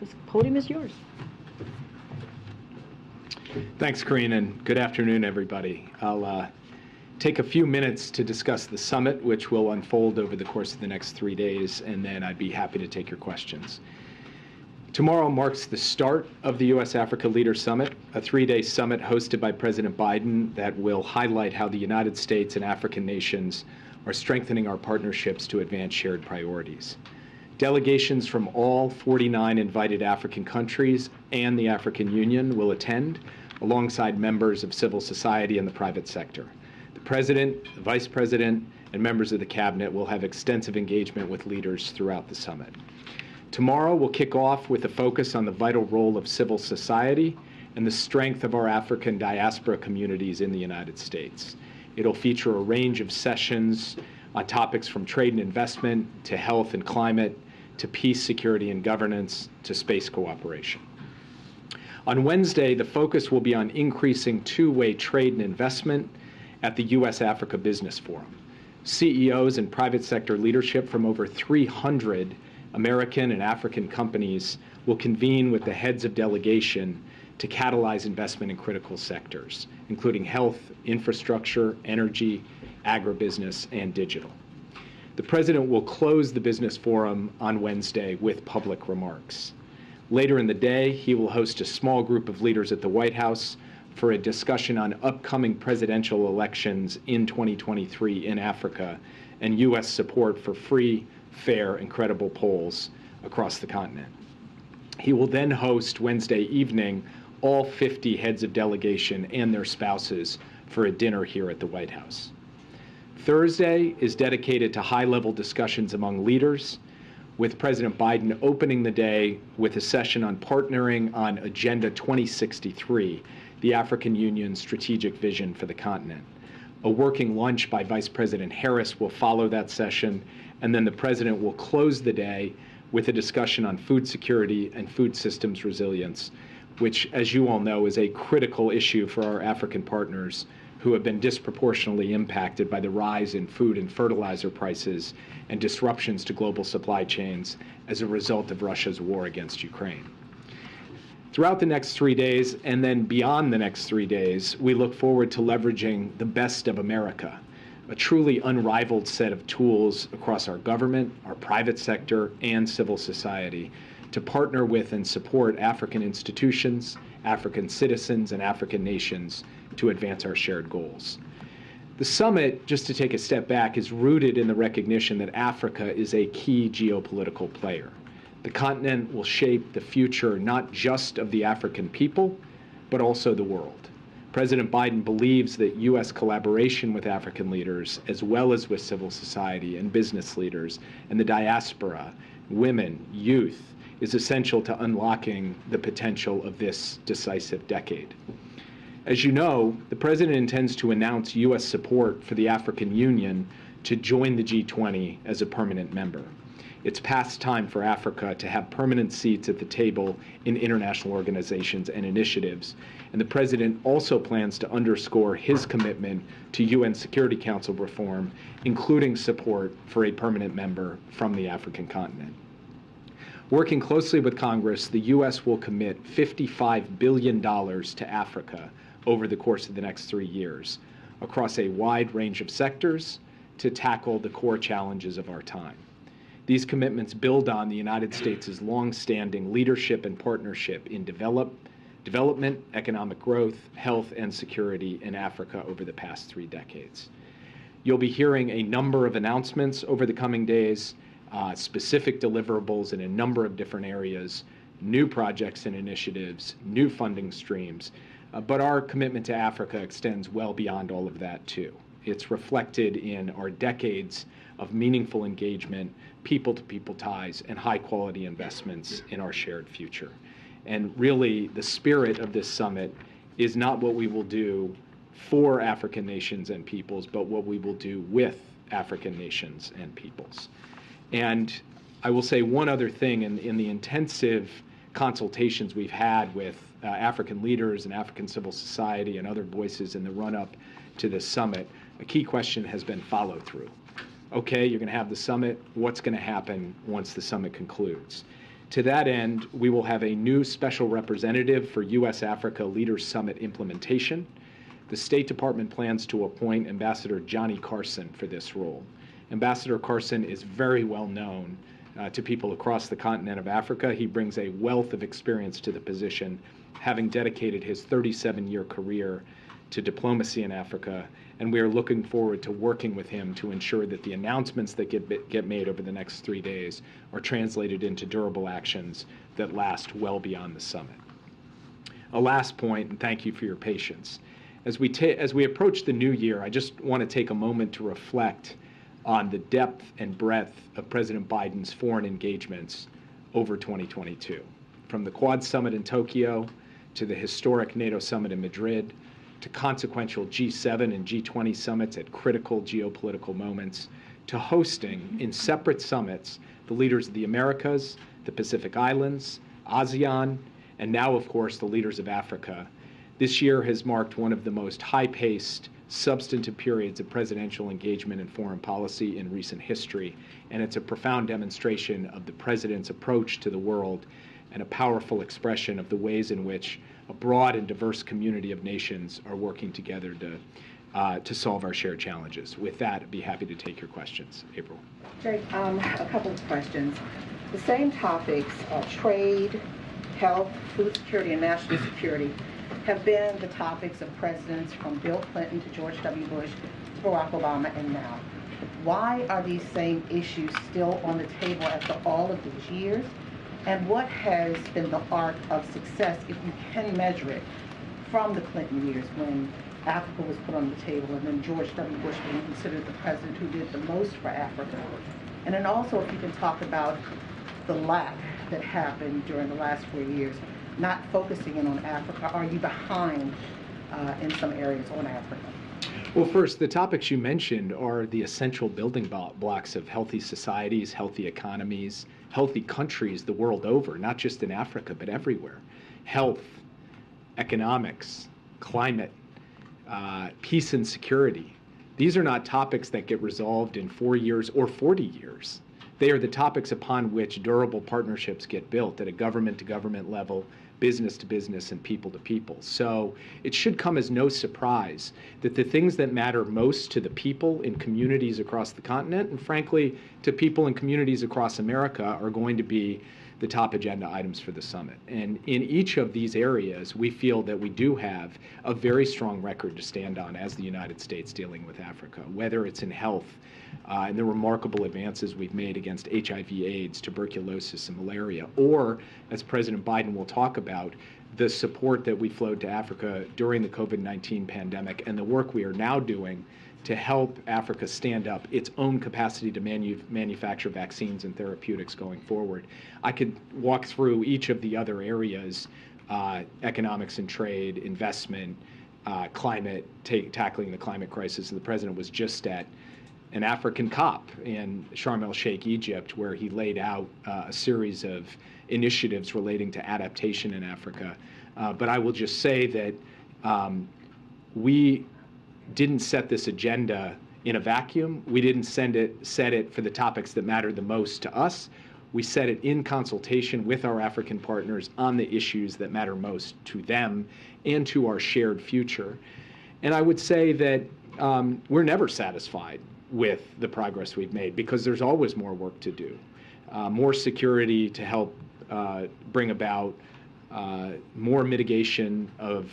This podium is yours. Thanks, Karine, and good afternoon, everybody. I'll take a few minutes to discuss the summit, which will unfold over the course of the next 3 days, and then I'd be happy to take your questions. Tomorrow marks the start of the U.S. Africa Leaders Summit, a 3-day summit hosted by President Biden that will highlight how the United States and African nations are strengthening our partnerships to advance shared priorities. Delegations from all 49 invited African countries and the African Union will attend, alongside members of civil society and the private sector. The President, the Vice President, and members of the Cabinet will have extensive engagement with leaders throughout the summit. Tomorrow, we'll kick off with a focus on the vital role of civil society and the strength of our African diaspora communities in the United States. It'll feature a range of sessions on topics from trade and investment to health and climate, to peace, security, and governance, to space cooperation. On Wednesday, the focus will be on increasing two-way trade and investment at the U.S. Africa Business Forum. CEOs and private sector leadership from over 300 American and African companies will convene with the heads of delegation to catalyze investment in critical sectors, including health, infrastructure, energy, agribusiness, and digital. The President will close the business forum on Wednesday with public remarks. Later in the day, he will host a small group of leaders at the White House for a discussion on upcoming presidential elections in 2023 in Africa and U.S. support for free, fair, and credible polls across the continent. He will then host Wednesday evening all 50 heads of delegation and their spouses for a dinner here at the White House. Thursday is dedicated to high-level discussions among leaders, with President Biden opening the day with a session on partnering on Agenda 2063, the African Union's strategic vision for the continent. A working lunch by Vice President Harris will follow that session, and then the President will close the day with a discussion on food security and food systems resilience, which, as you all know, is a critical issue for our African partners who have been disproportionately impacted by the rise in food and fertilizer prices and disruptions to global supply chains as a result of Russia's war against Ukraine. Throughout the next 3 days, and then beyond the next 3 days, we look forward to leveraging the best of America, a truly unrivaled set of tools across our government, our private sector, and civil society to partner with and support African institutions, African citizens, and African nations to advance our shared goals. The summit, just to take a step back, is rooted in the recognition that Africa is a key geopolitical player. The continent will shape the future not just of the African people, but also the world. President Biden believes that U.S. collaboration with African leaders, as well as with civil society and business leaders and the diaspora, women, youth, is essential to unlocking the potential of this decisive decade. As you know, the President intends to announce U.S. support for the African Union to join the G20 as a permanent member. It's past time for Africa to have permanent seats at the table in international organizations and initiatives, and the President also plans to underscore his commitment to UN Security Council reform, including support for a permanent member from the African continent. Working closely with Congress, the U.S. will commit $55 billion to Africa over the course of the next 3 years, across a wide range of sectors to tackle the core challenges of our time. These commitments build on the United States' long-standing leadership and partnership in development, economic growth, health, and security in Africa over the past 3 decades. You'll be hearing a number of announcements over the coming days, specific deliverables in a number of different areas, new projects and initiatives, new funding streams, but our commitment to Africa extends well beyond all of that too. It's reflected in our decades of meaningful engagement, people-to-people ties, and high-quality investments in our shared future. And really, the spirit of this summit is not what we will do for African nations and peoples, but what we will do with African nations and peoples. And I will say one other thing, in the intensive consultations we've had with African leaders and African civil society and other voices in the run-up to this summit, a key question has been follow-through. Okay, you're going to have the summit. What's going to happen once the summit concludes? To that end, we will have a new special representative for U.S. Africa Leaders Summit implementation. The State Department plans to appoint Ambassador Johnny Carson for this role. Ambassador Carson is very well known to people across the continent of Africa. He brings a wealth of experience to the position, having dedicated his 37-year career to diplomacy in Africa, and we are looking forward to working with him to ensure that the announcements that get made over the next 3 days are translated into durable actions that last well beyond the summit. A last point, and thank you for your patience. As we approach the new year, I just want to take a moment to reflect on the depth and breadth of President Biden's foreign engagements over 2022. From the Quad Summit in Tokyo, to the historic NATO summit in Madrid, to consequential G7 and G20 summits at critical geopolitical moments, to hosting in separate summits the leaders of the Americas, the Pacific Islands, ASEAN, and now, of course, the leaders of Africa. This year has marked one of the most high-paced, substantive periods of presidential engagement in foreign policy in recent history, and it's a profound demonstration of the president's approach to the world and a powerful expression of the ways in which a broad and diverse community of nations are working together to solve our shared challenges. With that, I'd be happy to take your questions. April. Jake, a couple of questions. The same topics, trade, health, food security, and national security, have been the topics of presidents from Bill Clinton to George W. Bush to Barack Obama and now. Why are these same issues still on the table after all of these years? And what has been the arc of success, if you can measure it, from the Clinton years when Africa was put on the table and then George W. Bush being considered the president who did the most for Africa? And then also if you can talk about the lack that happened during the last 4 years, not focusing in on Africa. Are you behind in some areas on Africa? Well, first, the topics you mentioned are the essential building blocks of healthy societies, healthy economies, healthy countries the world over, not just in Africa, but everywhere. Health, economics, climate, peace and security. These are not topics that get resolved in 4 years or 40 years. They are the topics upon which durable partnerships get built at a government-to-government level, business-to-business, and people-to-people. So it should come as no surprise that the things that matter most to the people in communities across the continent, and frankly, to people in communities across America, are going to be the top agenda items for the summit. And in each of these areas, we feel that we do have a very strong record to stand on as the United States dealing with Africa, whether it's in health, and the remarkable advances we've made against HIV, AIDS, tuberculosis, and malaria, or, as President Biden will talk about, the support that we flowed to Africa during the COVID-19 pandemic and the work we are now doing to help Africa stand up its own capacity to manufacture vaccines and therapeutics going forward. I could walk through each of the other areas, economics and trade, investment, climate, tackling the climate crisis. The president was just at an African COP in Sharm el-Sheikh, Egypt, where he laid out a series of initiatives relating to adaptation in Africa. But I will just say that we didn't set this agenda in a vacuum. We didn't set it for the topics that matter the most to us. We set it in consultation with our African partners on the issues that matter most to them and to our shared future. And I would say that we're never satisfied with the progress we've made because there's always more work to do. More security to help bring about more mitigation of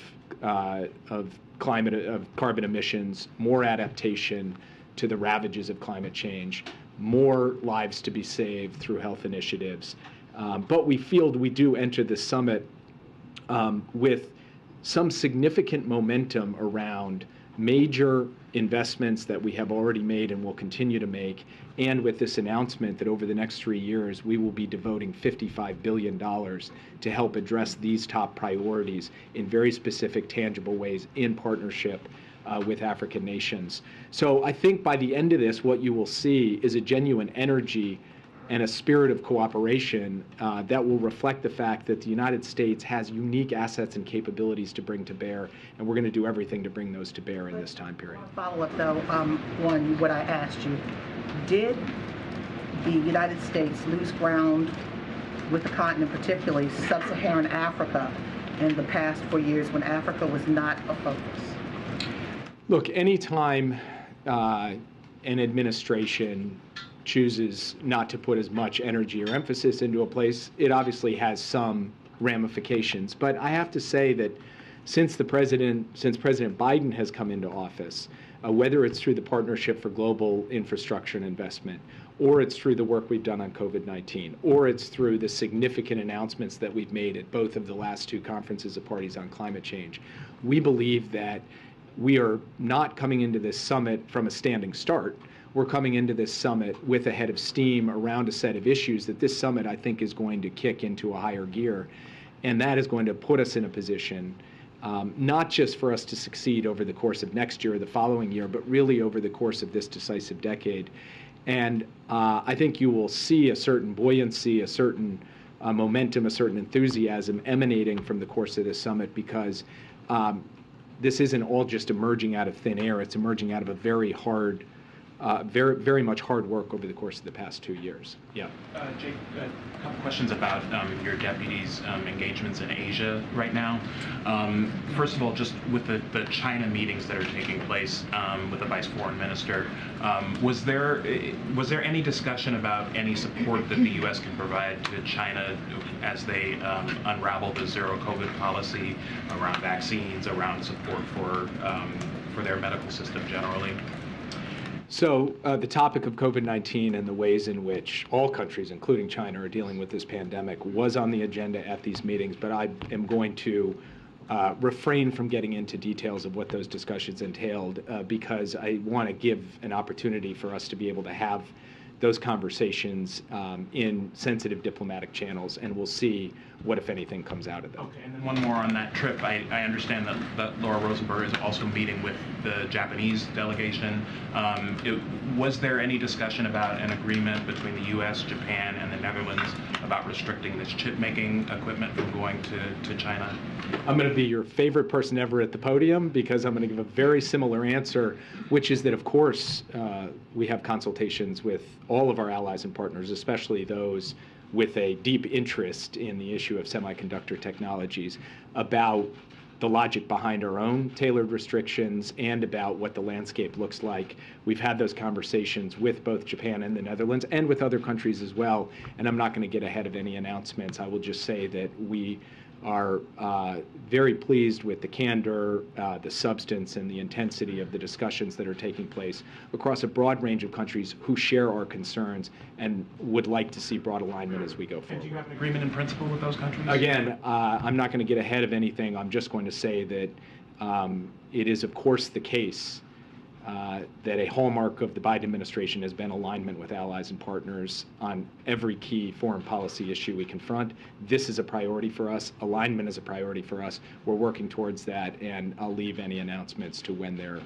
carbon emissions, more adaptation to the ravages of climate change, more lives to be saved through health initiatives. But we feel we do enter the summit with some significant momentum around major investments that we have already made and will continue to make, and with this announcement that over the next 3 years we will be devoting $55 billion to help address these top priorities in very specific, tangible ways in partnership with African nations. So I think by the end of this, what you will see is a genuine energy and a spirit of cooperation that will reflect the fact that the United States has unique assets and capabilities to bring to bear, and we're going to do everything to bring those to bear in this time period. Follow up though on what I asked you. Did the United States lose ground with the continent, particularly sub-Saharan Africa, in the past 4 years when Africa was not a focus? Look, anytime an administration chooses not to put as much energy or emphasis into a place, it obviously has some ramifications. But I have to say that since President Biden has come into office, whether it's through the Partnership for Global Infrastructure and Investment, or it's through the work we've done on COVID-19, or it's through the significant announcements that we've made at both of the last two conferences of parties on climate change, we believe that we are not coming into this summit from a standing start. We're coming into this summit with a head of steam around a set of issues that this summit, I think, is going to kick into a higher gear. And that is going to put us in a position not just for us to succeed over the course of next year or the following year, but really over the course of this decisive decade. And I think you will see a certain buoyancy, a certain momentum, a certain enthusiasm emanating from the course of this summit, because this isn't all just emerging out of thin air. It's emerging out of a very hard, very much hard work over the course of the past 2 years. Yeah. Jake, a couple questions about your deputy's engagements in Asia right now. First of all, just with the China meetings that are taking place with the Vice Foreign Minister, was there any discussion about any support that the U.S. can provide to China as they unravel the zero COVID policy around vaccines, around support for their medical system generally? So the topic of COVID-19 and the ways in which all countries, including China, are dealing with this pandemic was on the agenda at these meetings, but I am going to refrain from getting into details of what those discussions entailed because I want to give an opportunity for us to be able to have those conversations in sensitive diplomatic channels, and we'll see what, if anything, comes out of them. Okay, and then one more on that trip. I understand that Laura Rosenberg is also meeting with the Japanese delegation. Was there any discussion about an agreement between the U.S., Japan, and the Netherlands about restricting this chip-making equipment from going to China? I'm going to be your favorite person ever at the podium because I'm going to give a very similar answer, which is that, of course, we have consultations with all of our allies and partners, especially those with a deep interest in the issue of semiconductor technologies, about the logic behind our own tailored restrictions and about what the landscape looks like. We've had those conversations with both Japan and the Netherlands and with other countries as well, and I'm not going to get ahead of any announcements. I will just say that we are very pleased with the candor, the substance, and the intensity of the discussions that are taking place across a broad range of countries who share our concerns and would like to see broad alignment as we go forward. And do you have an agreement in principle with those countries? Again, I'm not going to get ahead of anything. I'm just going to say that it is, of course, the case that a hallmark of the Biden administration has been alignment with allies and partners on every key foreign policy issue we confront. This is a priority for us. Alignment is a priority for us. We're working towards that, and I'll leave any announcements to when they're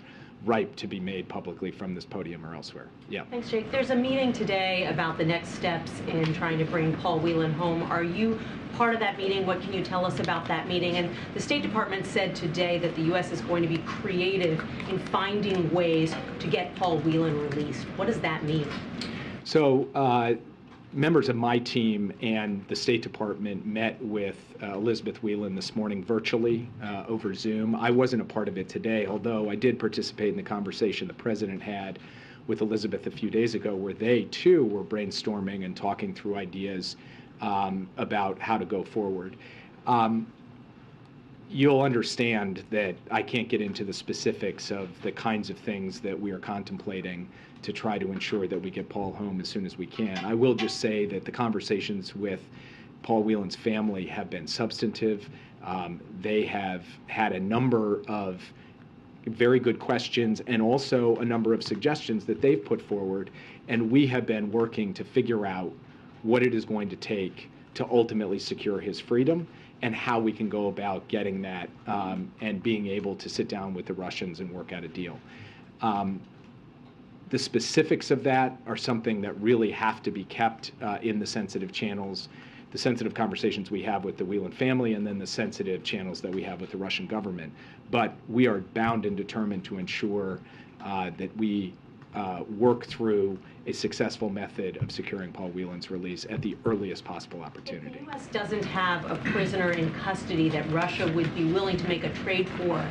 ripe to be made publicly from this podium or elsewhere. Yeah. Thanks, Jake. There's a meeting today about the next steps in trying to bring Paul Whelan home. Are you part of that meeting? What can you tell us about that meeting? And the State Department said today that the U.S. is going to be creative in finding ways to get Paul Whelan released. What does that mean? So members of my team and the State Department met with Elizabeth Whelan this morning virtually over Zoom. I wasn't a part of it today, although I did participate in the conversation the President had with Elizabeth a few days ago, where they too were brainstorming and talking through ideas about how to go forward. You'll understand that I can't get into the specifics of the kinds of things that we are contemplating to try to ensure that we get Paul home as soon as we can. I will just say that the conversations with Paul Whelan's family have been substantive. They have had a number of very good questions and also a number of suggestions that they've put forward, and we have been working to figure out what it is going to take to ultimately secure his freedom and how we can go about getting that and being able to sit down with the Russians and work out a deal. The specifics of that are something that really have to be kept in the sensitive channels, the sensitive conversations we have with the Whelan family, and then the sensitive channels that we have with the Russian government. But we are bound and determined to ensure that we work through a successful method of securing Paul Whelan's release at the earliest possible opportunity. If the U.S. doesn't have a prisoner in custody that Russia would be willing to make a trade for,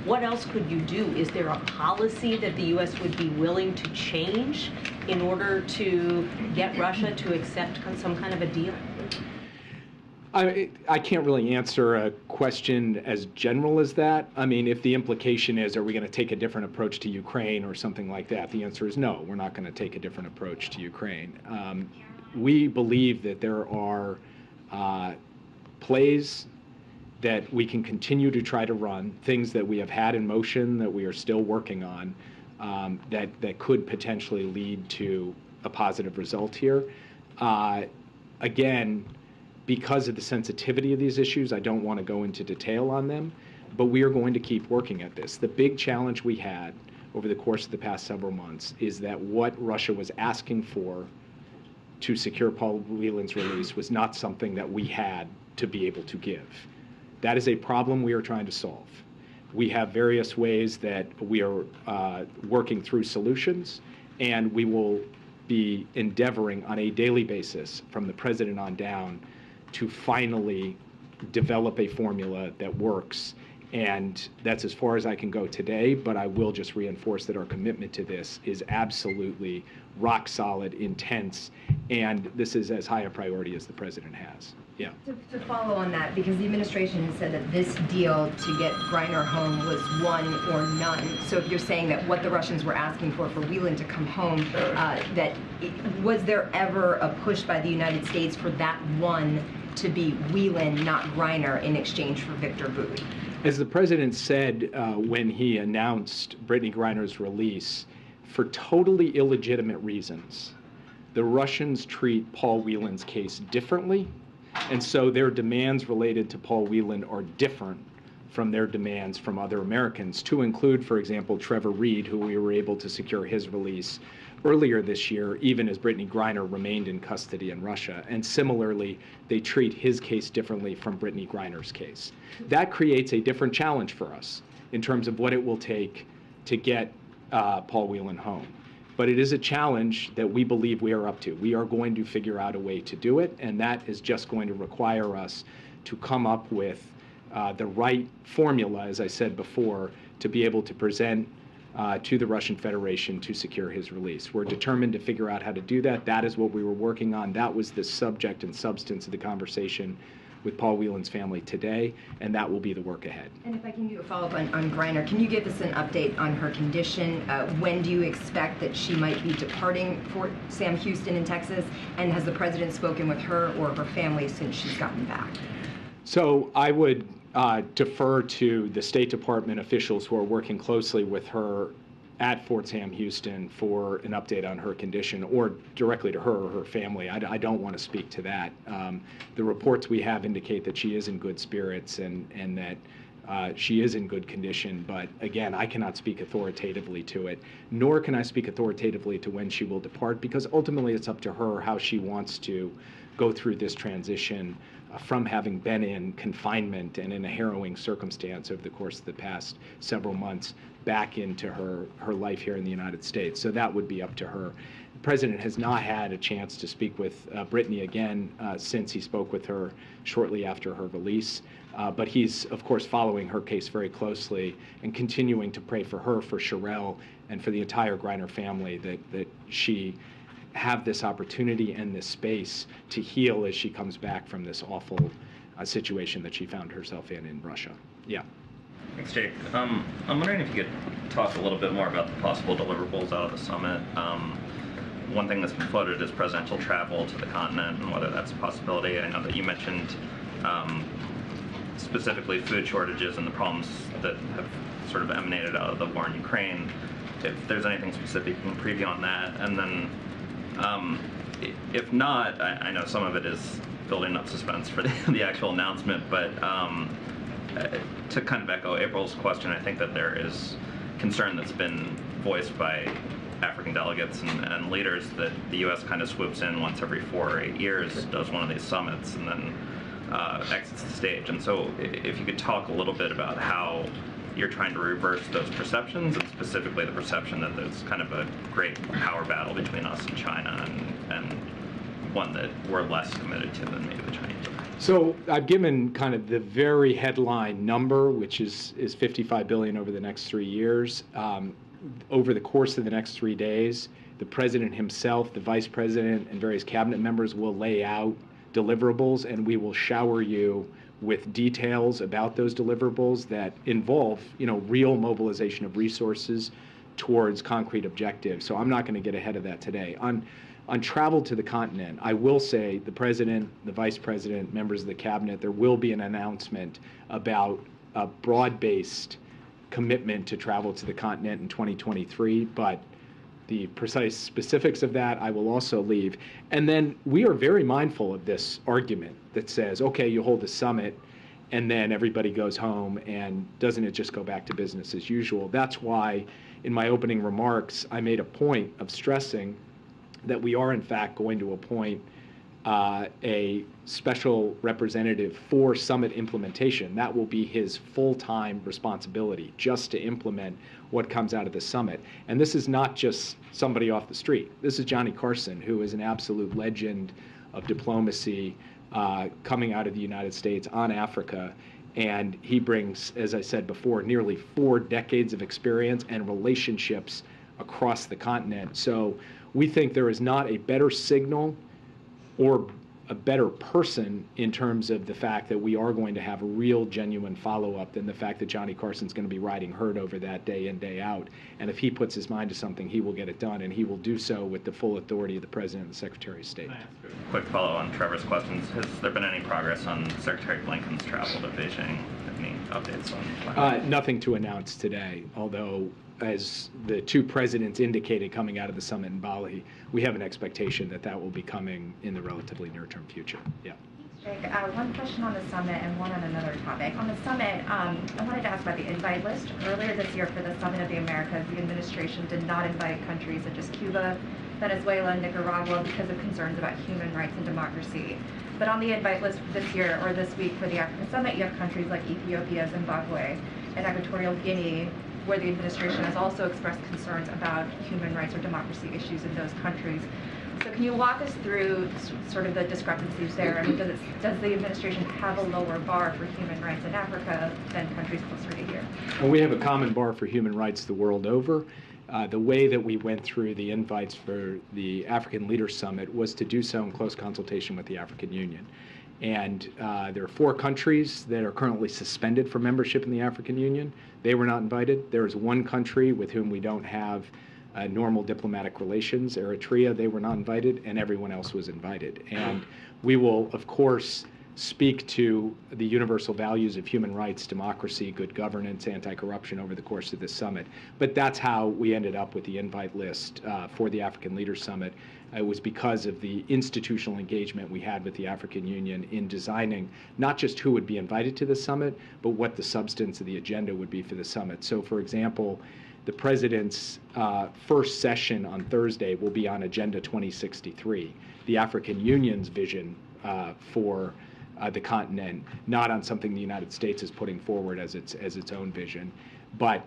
what else could you do? Is there a policy that the U.S. would be willing to change in order to get Russia to accept some kind of a deal? I can't really answer a question as general as that. I mean, if the implication is, are we going to take a different approach to Ukraine or something like that, the answer is no, we're not going to take a different approach to Ukraine. We believe that there are plays that we can continue to try to run, things that we have had in motion that we are still working on, that could potentially lead to a positive result here. Again, because of the sensitivity of these issues, I don't want to go into detail on them, but we are going to keep working at this. The big challenge we had over the course of the past several months is that what Russia was asking for to secure Paul Whelan's release was not something that we had to be able to give. That is a problem we are trying to solve. We have various ways that we are working through solutions, and we will be endeavoring on a daily basis from the president on down to finally develop a formula that works. And that's as far as I can go today, but I will just reinforce that our commitment to this is absolutely rock solid, intense, and this is as high a priority as the president has. Yeah. To follow on that, because the administration has said that this deal to get Griner home was one or none. So if you're saying that what the Russians were asking for Whelan to come home, was there ever a push by the United States for that one to be Whelan, not Griner, in exchange for Victor Bout? As the president said when he announced Brittany Griner's release, for totally illegitimate reasons, the Russians treat Paul Whelan's case differently, and so their demands related to Paul Whelan are different from their demands from other Americans, to include, for example, Trevor Reed, who we were able to secure his release earlier this year, even as Brittany Griner remained in custody in Russia. And similarly, they treat his case differently from Brittany Griner's case. That creates a different challenge for us in terms of what it will take to get Paul Whelan home. But it is a challenge that we believe we are up to. We are going to figure out a way to do it, and that is just going to require us to come up with the right formula, as I said before, to be able to present to the Russian Federation to secure his release. We're determined to figure out how to do that. That is what we were working on. That was the subject and substance of the conversation with Paul Whelan's family today, and that will be the work ahead. And if I can do a follow-up on Griner, can you give us an update on her condition? When do you expect that she might be departing Fort Sam Houston in Texas? And has the president spoken with her or her family since she's gotten back? So I would defer to the State Department officials who are working closely with her at Fort Sam Houston for an update on her condition, or directly to her or her family. I don't want to speak to that. The reports we have indicate that she is in good spirits and that she is in good condition, but again, I cannot speak authoritatively to it, nor can I speak authoritatively to when she will depart, because ultimately it's up to her how she wants to go through this transition from having been in confinement and in a harrowing circumstance over the course of the past several months back into her life here in the United States. So that would be up to her. The president has not had a chance to speak with Brittany again since he spoke with her shortly after her release. But he's, of course, following her case very closely and continuing to pray for her, for Sherelle, and for the entire Griner family that she have this opportunity and this space to heal as she comes back from this awful situation that she found herself in Russia. Yeah. Thanks, Jake. I'm wondering if you could talk a little bit more about the possible deliverables out of the summit. One thing that's been floated is presidential travel to the continent and whether that's a possibility. I know that you mentioned specifically food shortages and the problems that have sort of emanated out of the war in Ukraine. If there's anything specific you can preview on that. And then if not, I know some of it is building up suspense for the actual announcement, but to kind of echo April's question, I think that there is concern that's been voiced by African delegates and leaders that the U.S. kind of swoops in once every 4 or 8 years, does one of these summits, and then exits the stage. And so if you could talk a little bit about how you're trying to reverse those perceptions, and specifically the perception that there's kind of a great power battle between us and China, and one that we're less committed to than maybe the Chinese are. So I've given kind of the very headline number, which is $55 billion over the next 3 years. Over the course of the next 3 days, the president himself, the vice president, and various cabinet members will lay out deliverables, and we will shower you with details about those deliverables that involve, real mobilization of resources towards concrete objectives. So I'm not going to get ahead of that today. On travel to the continent, I will say the president, the vice president, members of the cabinet, there will be an announcement about a broad-based commitment to travel to the continent in 2023, but the precise specifics of that I will also leave. And then we are very mindful of this argument that says, okay, you hold the summit and then everybody goes home, and doesn't it just go back to business as usual? That's why in my opening remarks I made a point of stressing that we are in fact going to appoint a special representative for summit implementation. That will be his full-time responsibility, just to implement what comes out of the summit. And this is not just somebody off the street. This is Johnny Carson, who is an absolute legend of diplomacy coming out of the United States on Africa. And he brings, as I said before, nearly 4 decades of experience and relationships across the continent. So we think there is not a better signal or a better person in terms of the fact that we are going to have a real, genuine follow-up than the fact that Johnny Carson's going to be riding herd over that day in, day out. And if he puts his mind to something, he will get it done, and he will do so with the full authority of the President and the Secretary of State. Quick follow on Trevor's questions. Has there been any progress on Secretary Blinken's travel to Beijing? Any updates on that? Nothing to announce today, although as the 2 presidents indicated coming out of the summit in Bali, we have an expectation that that will be coming in the relatively near-term future. Yeah. Jake, one question on the summit and one on another topic. On the summit, I wanted to ask about the invite list. Earlier this year for the Summit of the Americas, the administration did not invite countries such as Cuba, Venezuela, and Nicaragua because of concerns about human rights and democracy. But on the invite list this year, or this week for the African Summit, you have countries like Ethiopia, Zimbabwe, and Equatorial Guinea, where the administration has also expressed concerns about human rights or democracy issues in those countries. So can you walk us through sort of the discrepancies there? I mean, does the administration have a lower bar for human rights in Africa than countries closer to here? Well, we have a common bar for human rights the world over. The way that we went through the invites for the African Leaders Summit was to do so in close consultation with the African Union. And there are 4 countries that are currently suspended from membership in the African Union. They were not invited. There is 1 country with whom we don't have normal diplomatic relations, Eritrea. They were not invited, and everyone else was invited. And we will, of course, speak to the universal values of human rights, democracy, good governance, anti-corruption over the course of this summit. But that's how we ended up with the invite list for the African Leaders Summit. It was because of the institutional engagement we had with the African Union in designing not just who would be invited to the summit, but what the substance of the agenda would be for the summit. So, for example, the President's first session on Thursday will be on Agenda 2063, the African Union's vision for the continent, not on something the United States is putting forward as its own vision. But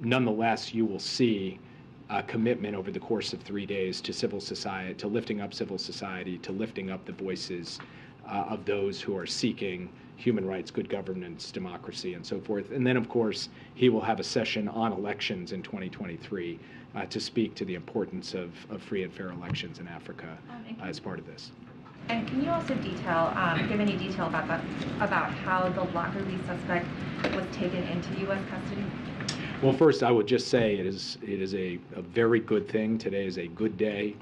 nonetheless, you will see a commitment over the course of 3 days to civil society, to lifting up civil society, to lifting up the voices of those who are seeking human rights, good governance, democracy, and so forth. And then, of course, he will have a session on elections in 2023 to speak to the importance of free and fair elections in Africa as part of this. And can you also detail, give any detail about how the Lockerbie suspect was taken into U.S. custody? Well, first, I would just say it is a very good thing. Today is a good day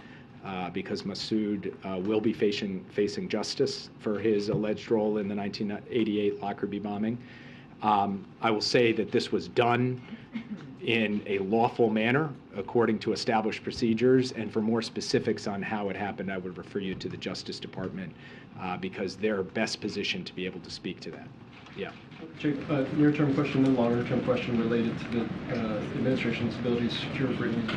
because Massoud will be facing justice for his alleged role in the 1988 Lockerbie bombing. I will say that this was done in a lawful manner according to established procedures, and for more specifics on how it happened, I would refer you to the Justice Department because they're best positioned to be able to speak to that. Yeah. Jake, near-term question and longer-term question related to the administration's ability to secure Brittany's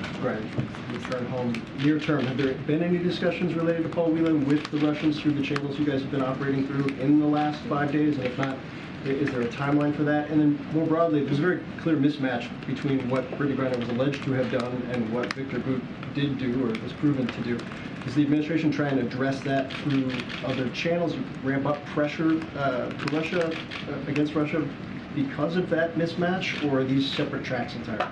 return home. Near-term, have there been any discussions related to Paul Whelan with the Russians through the channels you guys have been operating through in the last 5 days? And if not, Is there a timeline for that? And then more broadly, there's a very clear mismatch between what Brittany Griner was alleged to have done and what Victor Bout did do or was proven to do. Is the administration trying to address that through other channels, ramp up pressure to Russia, against Russia because of that mismatch, or are these separate tracks entirely?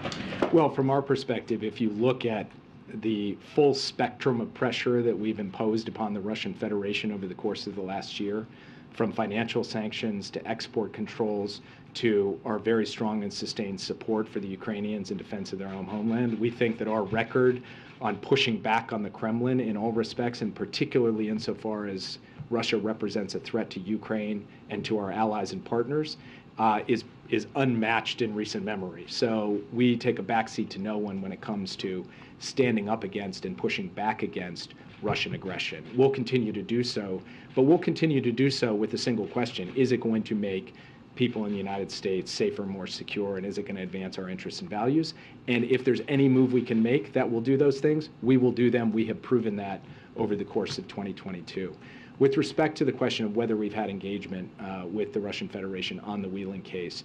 Well, from our perspective, if you look at the full spectrum of pressure that we've imposed upon the Russian Federation over the course of the last year, from financial sanctions to export controls to our very strong and sustained support for the Ukrainians in defense of their own homeland, we think that our record on pushing back on the Kremlin in all respects, and particularly insofar as Russia represents a threat to Ukraine and to our allies and partners, is unmatched in recent memory. So we take a backseat to no one when it comes to standing up against and pushing back against Russian aggression. We'll continue to do so, but we'll continue to do so with a single question: is it going to make people in the United States safer, more secure, and is it going to advance our interests and values? And if there's any move we can make that will do those things, we will do them. We have proven that over the course of 2022. With respect to the question of whether we've had engagement with the Russian Federation on the Whelan case,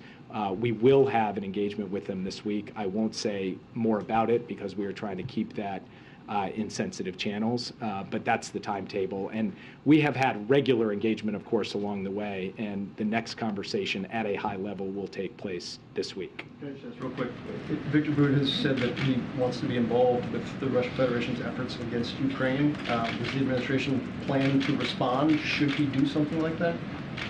we will have an engagement with them this week. I won't say more about it because we are trying to keep that in sensitive channels, but that's the timetable. And we have had regular engagement, of course, along the way, and the next conversation at a high level will take place this week. Can I just ask real quick? Victor Bout has said that he wants to be involved with the Russian Federation's efforts against Ukraine. Does the administration plan to respond should he do something like that,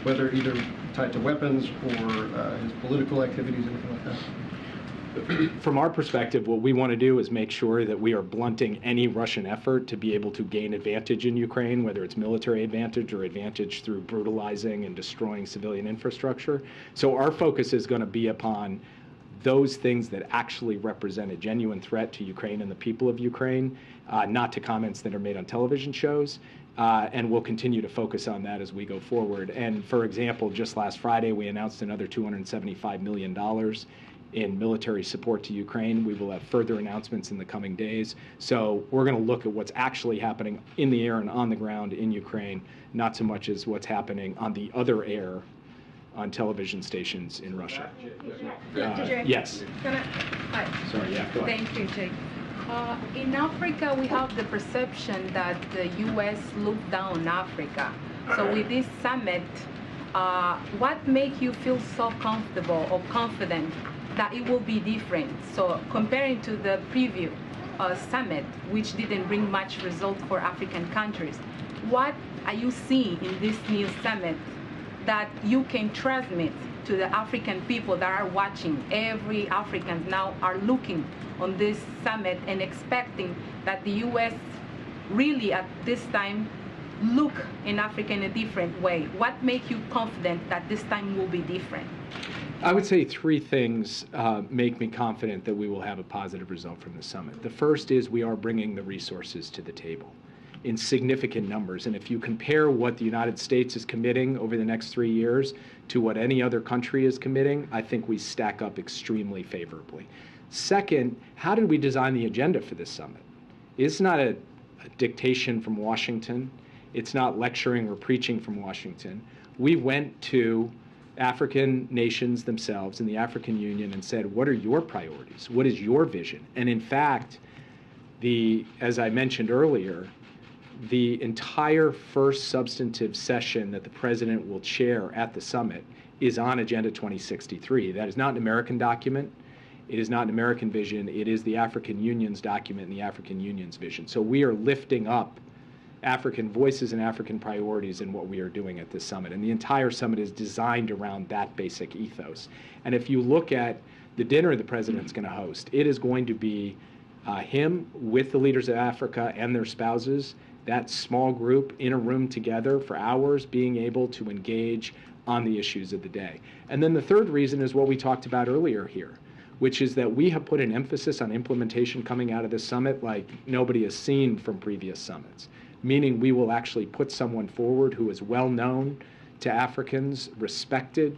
whether either tied to weapons or his political activities, anything like that? From our perspective, what we want to do is make sure that we are blunting any Russian effort to be able to gain advantage in Ukraine, whether it's military advantage or advantage through brutalizing and destroying civilian infrastructure. So our focus is going to be upon those things that actually represent a genuine threat to Ukraine and the people of Ukraine, not to comments that are made on television shows. And we'll continue to focus on that as we go forward. And for example, just last Friday, we announced another $275 million in military support to Ukraine. We will have further announcements in the coming days. So we're going to look at what's actually happening in the air and on the ground in Ukraine, not so much as what's happening on the other air on television stations in Russia. Yes. Sorry, yeah, go ahead. Thank you, Jake. In Africa, we have the perception that the U.S. looked down on Africa. So with this summit, what makes you feel so comfortable or confident that it will be different? So comparing to the previous summit, which didn't bring much result for African countries, what are you seeing in this new summit that you can transmit to the African people that are watching? Every African now are looking on this summit and expecting that the U.S. really at this time look in Africa in a different way. What makes you confident that this time will be different? I would say three things make me confident that we will have a positive result from the summit. The first is we are bringing the resources to the table in significant numbers. And if you compare what the United States is committing over the next 3 years to what any other country is committing, I think we stack up extremely favorably. Second, how did we design the agenda for this summit? It's not a dictation from Washington. It's not lecturing or preaching from Washington. We went to African nations themselves and the African Union and said, what are your priorities? What is your vision? And in fact, as I mentioned earlier, the entire first substantive session that the president will chair at the summit is on Agenda 2063. That is not an American document. It is not an American vision. It is the African Union's document and the African Union's vision. So we are lifting up African voices and African priorities in what we are doing at this summit. And the entire summit is designed around that basic ethos. And if you look at the dinner the president's going to host, it is going to be him with the leaders of Africa and their spouses, that small group in a room together for hours, being able to engage on the issues of the day. And then the third reason is what we talked about earlier here, which is that we have put an emphasis on implementation coming out of this summit like nobody has seen from previous summits, meaning we will actually put someone forward who is well known to Africans, respected,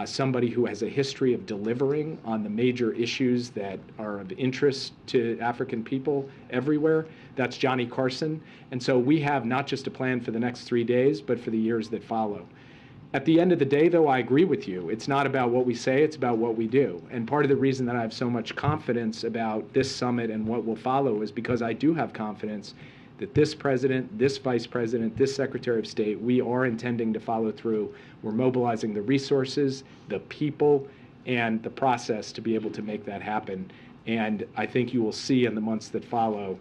somebody who has a history of delivering on the major issues that are of interest to African people everywhere. That's Johnny Carson. And so we have not just a plan for the next 3 days, but for the years that follow. At the end of the day, though, I agree with you. It's not about what we say, it's about what we do. And part of the reason that I have so much confidence about this summit and what will follow is because I do have confidence that this president, this vice president, this secretary of state, we are intending to follow through. We're mobilizing the resources, the people, and the process to be able to make that happen. And I think you will see in the months that follow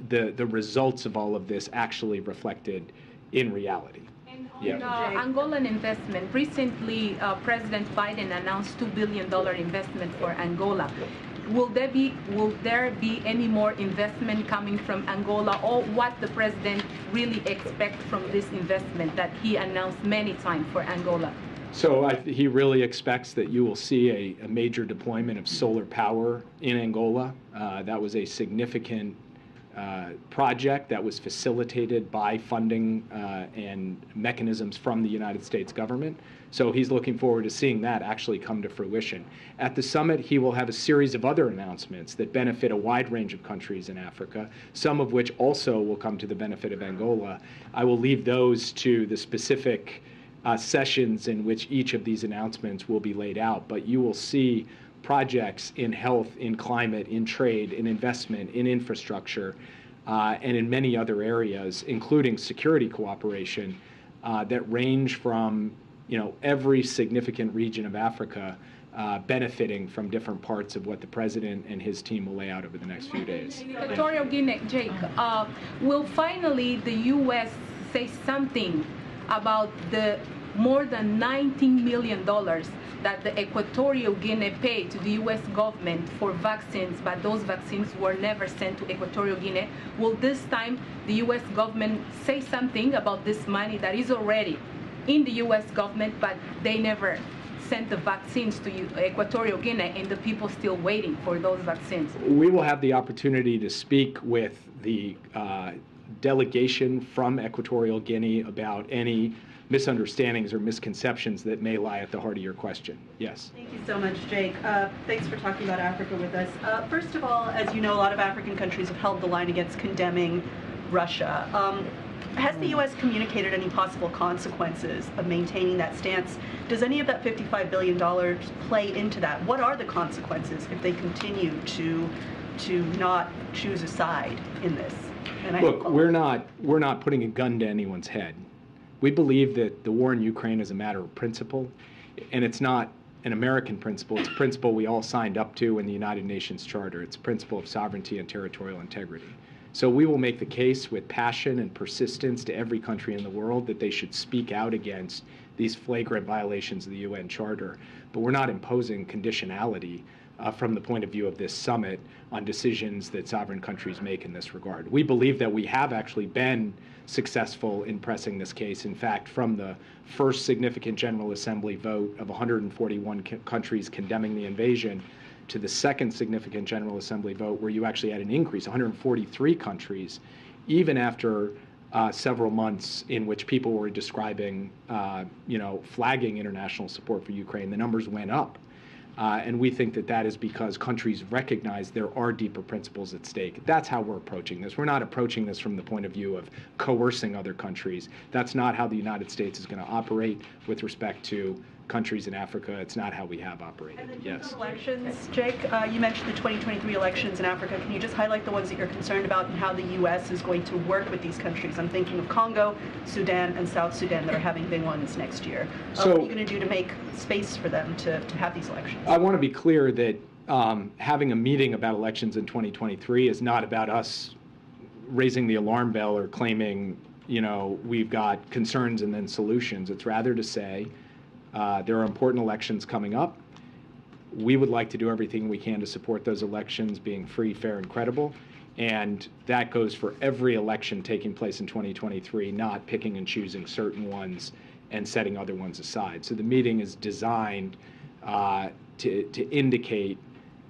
the results of all of this actually reflected in reality. And on Angolan investment, recently President Biden announced $2 billion investment for Angola. Will there be any more investment coming from Angola, or what the president really expects from this investment that he announced many times for Angola? So he really expects that you will see a major deployment of solar power in Angola. That was a significant project that was facilitated by funding and mechanisms from the United States government. So he's looking forward to seeing that actually come to fruition. At the summit, he will have a series of other announcements that benefit a wide range of countries in Africa, some of which also will come to the benefit of Angola. I will leave those to the specific sessions in which each of these announcements will be laid out, but you will see projects in health, in climate, in trade, in investment, in infrastructure, and in many other areas, including security cooperation, that range from every significant region of Africa benefiting from different parts of what the president and his team will lay out over the next few days. Equatorial Guinea, Jake, will finally the U.S. say something about the more than $19 million that the Equatorial Guinea paid to the U.S. government for vaccines, but those vaccines were never sent to Equatorial Guinea? Will this time the U.S. government say something about this money that is already in the U.S. government, but they never sent the vaccines to Equatorial Guinea, and the people still waiting for those vaccines? We will have the opportunity to speak with the delegation from Equatorial Guinea about any misunderstandings or misconceptions that may lie at the heart of your question. Yes. Thank you so much, Jake. Thanks for talking about Africa with us. First of all, as you know, a lot of African countries have held the line against condemning Russia. Has the U.S. communicated any possible consequences of maintaining that stance? Does any of that $55 billion play into that? What are the consequences if they continue to not choose a side in this? Look, we're not putting a gun to anyone's head. We believe that the war in Ukraine is a matter of principle, and it's not an American principle. It's a principle we all signed up to in the United Nations Charter. It's a principle of sovereignty and territorial integrity. So we will make the case with passion and persistence to every country in the world that they should speak out against these flagrant violations of the UN Charter. But we're not imposing conditionality from the point of view of this summit on decisions that sovereign countries make in this regard. We believe that we have actually been successful in pressing this case. In fact, from the first significant General Assembly vote of 141 countries condemning the invasion to the second significant General Assembly vote where you actually had an increase, 143 countries, even after several months in which people were describing, flagging international support for Ukraine, the numbers went up. And we think that that is because countries recognize there are deeper principles at stake. That's how we're approaching this. We're not approaching this from the point of view of coercing other countries. That's not how the United States is going to operate with respect to countries in Africa. It's not how we have operated. And yes. Elections, Jake, you mentioned the 2023 elections in Africa. Can you just highlight the ones that you're concerned about and how the U.S. is going to work with these countries? I'm thinking of Congo, Sudan, and South Sudan that are having big ones next year. So, what are you going to do to make space for them to have these elections? I want to be clear that having a meeting about elections in 2023 is not about us raising the alarm bell or claiming, we've got concerns and then solutions. It's rather to say, there are important elections coming up. We would like to do everything we can to support those elections being free, fair, and credible. And that goes for every election taking place in 2023, not picking and choosing certain ones and setting other ones aside. So the meeting is designed to indicate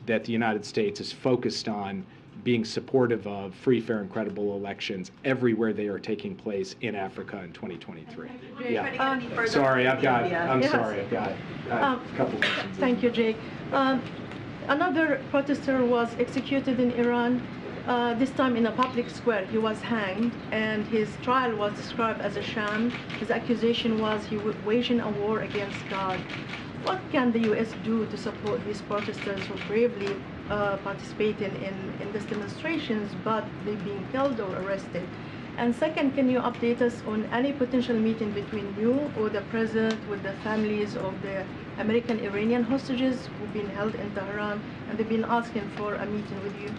that the United States is focused on being supportive of free, fair, and credible elections everywhere they are taking place in Africa in 2023. Yeah. Sorry, I've got a couple of questions. Thank you, Jake. Another protester was executed in Iran this time in a public square. He was hanged, and his trial was described as a sham. His accusation was he was waging a war against God. What can the U.S. do to support these protesters who bravely participating in these demonstrations, but they're being killed or arrested? And second, can you update us on any potential meeting between you or the president with the families of the American Iranian hostages who've been held in Tehran, and they've been asking for a meeting with you?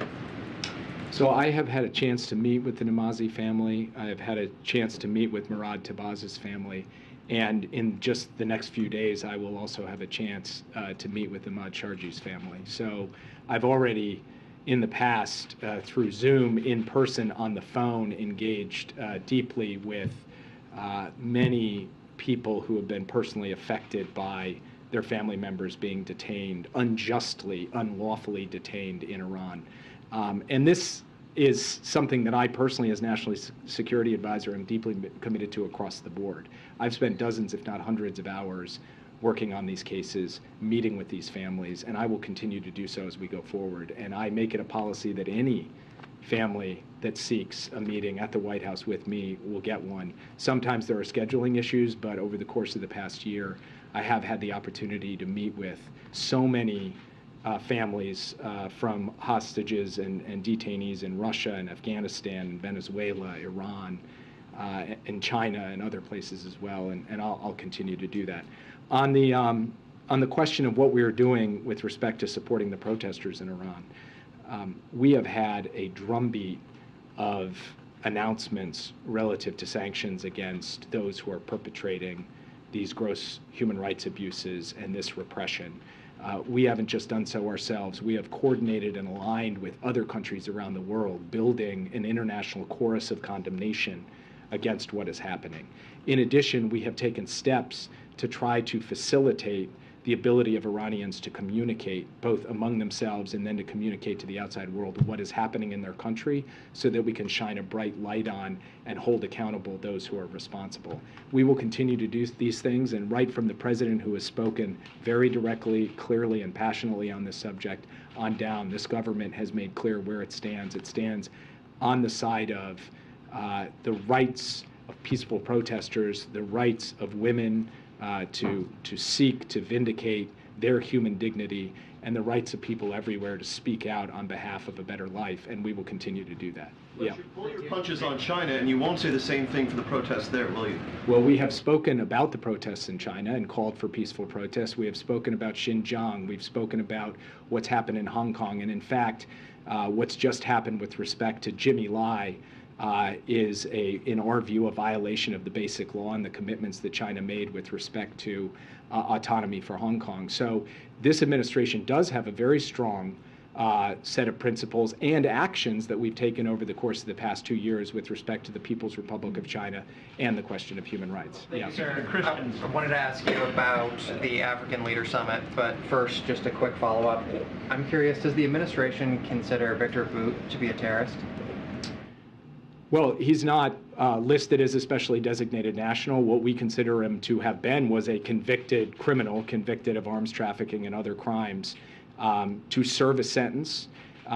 So I have had a chance to meet with the Namazi family. I have had a chance to meet with Murad Tabaz's family. And in just the next few days, I will also have a chance to meet with Ahmad Sharji's family. So I've already, in the past, through Zoom, in person, on the phone, engaged deeply with many people who have been personally affected by their family members being detained, unjustly, unlawfully detained in Iran. And this is something that I personally, as National Security Advisor, am deeply committed to across the board. I've spent dozens, if not hundreds of hours working on these cases, meeting with these families, and I will continue to do so as we go forward. And I make it a policy that any family that seeks a meeting at the White House with me will get one. Sometimes there are scheduling issues, but over the course of the past year, I have had the opportunity to meet with so many families from hostages and detainees in Russia and Afghanistan and Venezuela, Iran, and China and other places as well, and I'll continue to do that. On the question of what we are doing with respect to supporting the protesters in Iran, we have had a drumbeat of announcements relative to sanctions against those who are perpetrating these gross human rights abuses and this repression. We haven't just done so ourselves. We have coordinated and aligned with other countries around the world, building an international chorus of condemnation against what is happening. In addition, we have taken steps to try to facilitate the ability of Iranians to communicate both among themselves and then to communicate to the outside world what is happening in their country so that we can shine a bright light on and hold accountable those who are responsible. We will continue to do these things, and right from the president, who has spoken very directly, clearly, and passionately on this subject on down, this government has made clear where it stands. It stands on the side of the rights of peaceful protesters, the rights of women to seek to vindicate their human dignity, and the rights of people everywhere to speak out on behalf of a better life, and we will continue to do that. But you pull your punches on China, and you won't say the same thing for the protests there, will you? Well, we have spoken about the protests in China and called for peaceful protests. We have spoken about Xinjiang. We've spoken about what's happened in Hong Kong. And in fact, what's just happened with respect to Jimmy Lai is, in our view, a violation of the basic law and the commitments that China made with respect to autonomy for Hong Kong. So this administration does have a very strong set of principles and actions that we've taken over the course of the past 2 years with respect to the People's Republic of China and the question of human rights. Thank you, sir. I wanted to ask you about the African Leaders Summit, but first, just a quick follow-up. I'm curious, does the administration consider Victor Bout to be a terrorist? Well, he's not listed as a specially designated national. What we consider him to have been was a convicted criminal, convicted of arms trafficking and other crimes, to serve a sentence.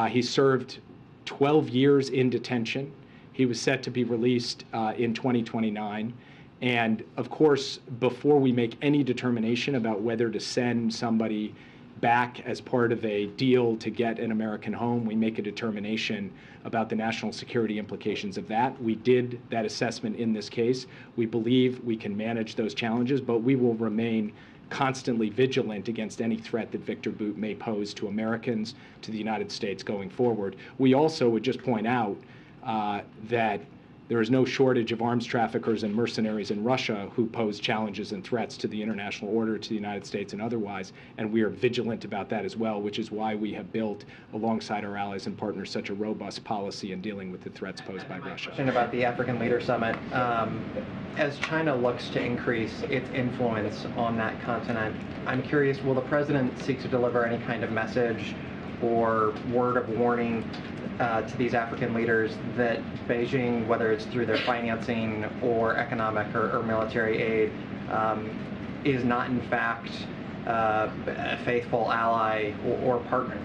He served 12 years in detention. He was set to be released in 2029. And of course, before we make any determination about whether to send somebody back as part of a deal to get an American home, we make a determination about the national security implications of that. We did that assessment in this case. We believe we can manage those challenges, but we will remain constantly vigilant against any threat that Victor Bout may pose to Americans, to the United States going forward. We also would just point out that there is no shortage of arms traffickers and mercenaries in Russia who pose challenges and threats to the international order, to the United States and otherwise, and we are vigilant about that as well, which is why we have built, alongside our allies and partners, such a robust policy in dealing with the threats posed by Russia. Question about the African Leaders Summit. As China looks to increase its influence on that continent, I'm curious, will the president seek to deliver any kind of message or word of warning to these African leaders that Beijing, whether it's through their financing or economic or military aid, is not in fact a faithful ally or partner?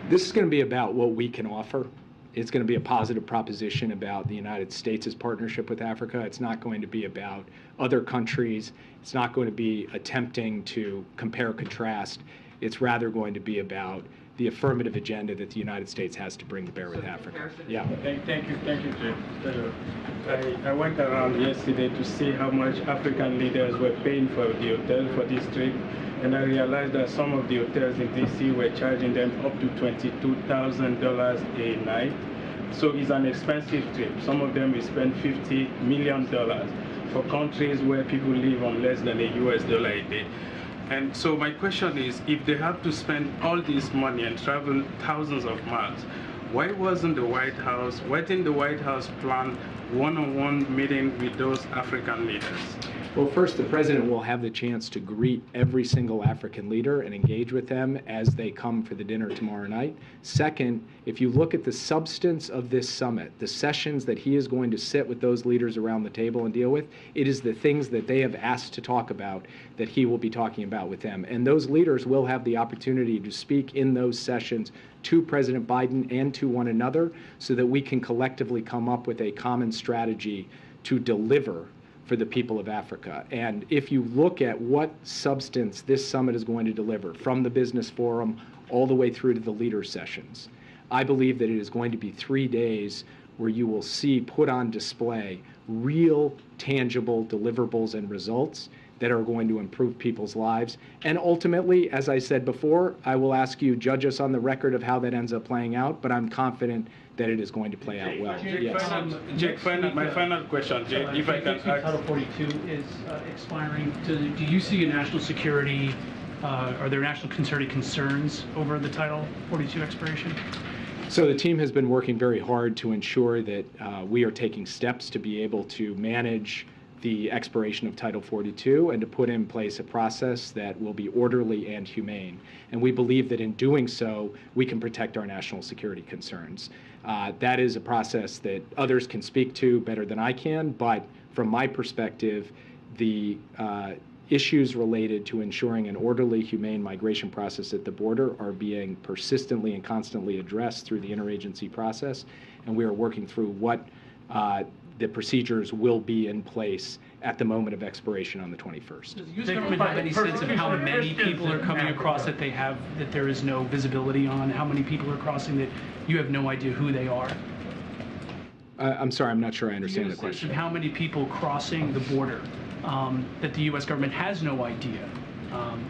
This is going to be about what we can offer. It's going to be a positive proposition about the United States' partnership with Africa. It's not going to be about other countries. It's not going to be attempting to compare contrast. It's rather going to be about the affirmative agenda that the United States has to bring to bear with Africa. Yeah. Thank you, Jay. I went around yesterday to see how much African leaders were paying for the hotel for this trip, and I realized that some of the hotels in DC were charging them up to $22,000 a night. So it's an expensive trip. Some of them will spend $50 million for countries where people live on less than a US dollar a day. And so my question is, if they have to spend all this money and travel thousands of miles, why didn't the White House plan one-on-one meeting with those African leaders? Well, first, the president will have the chance to greet every single African leader and engage with them as they come for the dinner tomorrow night. Second, if you look at the substance of this summit, the sessions that he is going to sit with those leaders around the table and deal with, it is the things that they have asked to talk about that he will be talking about with them. And those leaders will have the opportunity to speak in those sessions to President Biden and to one another so that we can collectively come up with a common strategy to deliver for the people of Africa. And if you look at what substance this summit is going to deliver, from the business forum all the way through to the leader sessions, I believe that it is going to be 3 days where you will see put on display real, tangible deliverables and results that are going to improve people's lives. And ultimately, as I said before, I will ask you, judge us on the record of how that ends up playing out, but I'm confident that it is going to play out well. Jake, my final question, Jake, if I can ask. Title 42 is expiring. Do you see a national security, are there national security concerns over the Title 42 expiration? So the team has been working very hard to ensure that we are taking steps to be able to manage the expiration of Title 42 and to put in place a process that will be orderly and humane. And we believe that in doing so, we can protect our national security concerns. That is a process that others can speak to better than I can, but from my perspective, the issues related to ensuring an orderly, humane migration process at the border are being persistently and constantly addressed through the interagency process, and we are working through what the procedures will be in place at the moment of expiration on the 21st. Does the U.S. government have any sense of how many people are coming across that there is no visibility on? How many people are crossing that you have no idea who they are? I'm sorry, I'm not sure I understand the question. Do you have a sense of how many people crossing the border that the U.S. government has no idea?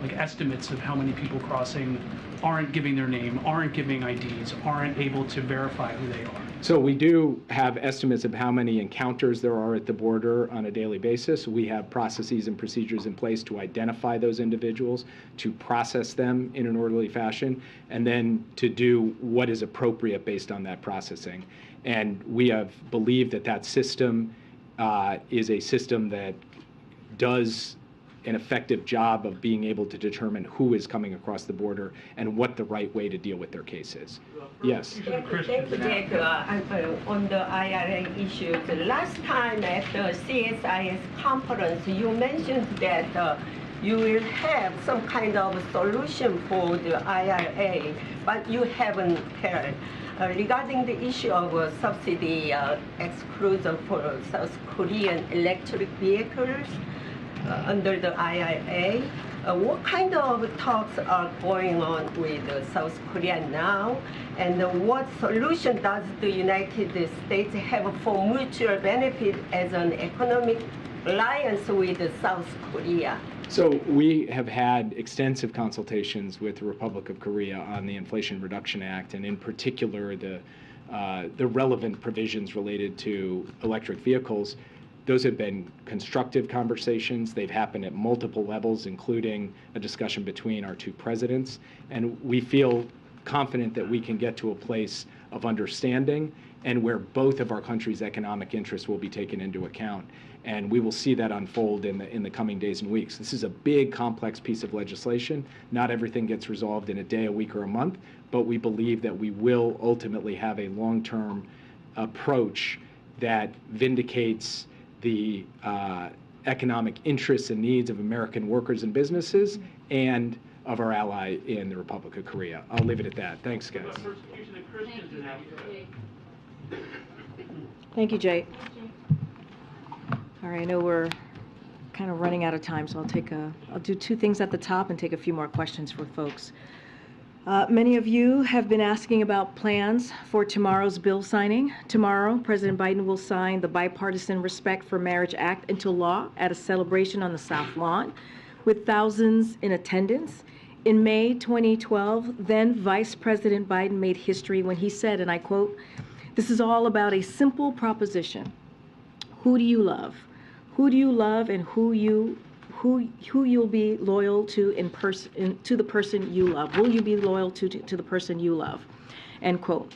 Like estimates of how many people crossing aren't giving their name, aren't giving IDs, aren't able to verify who they are? So we do have estimates of how many encounters there are at the border on a daily basis. We have processes and procedures in place to identify those individuals, to process them in an orderly fashion, and then to do what is appropriate based on that processing. And we have believed that that system is a system that does an effective job of being able to determine who is coming across the border and what the right way to deal with their case is. Yes. Thank you, Jake. On the IRA issue, the last time at the CSIS conference, you mentioned that you will have some kind of solution for the IRA, but you haven't heard. Regarding the issue of subsidy exclusion for South Korean electric vehicles, under the IRA, what kind of talks are going on with South Korea now, and what solution does the United States have for mutual benefit as an economic alliance with South Korea? So we have had extensive consultations with the Republic of Korea on the Inflation Reduction Act, and in particular the relevant provisions related to electric vehicles. Those have been constructive conversations. They've happened at multiple levels, including a discussion between our two presidents. And we feel confident that we can get to a place of understanding and where both of our countries' economic interests will be taken into account. And we will see that unfold in the coming days and weeks. This is a big, complex piece of legislation. Not everything gets resolved in a day, a week, or a month, but we believe that we will ultimately have a long-term approach that vindicates the economic interests and needs of American workers and businesses and of our ally in the Republic of Korea. I'll leave it at that. Thanks, guys. Persecution of Christians in Africa. Thank you, Jay. All right, I know we're kind of running out of time, so I'll do two things at the top and take a few more questions for folks. Many of you have been asking about plans for tomorrow's bill signing. Tomorrow, President Biden will sign the Bipartisan Respect for Marriage Act into law at a celebration on the South Lawn with thousands in attendance. In May 2012, then Vice President Biden made history when he said, and I quote, "This is all about a simple proposition. Who do you love? Who do you love, and who you'll be loyal to to the person you love? Will you be loyal to the person you love?" End quote.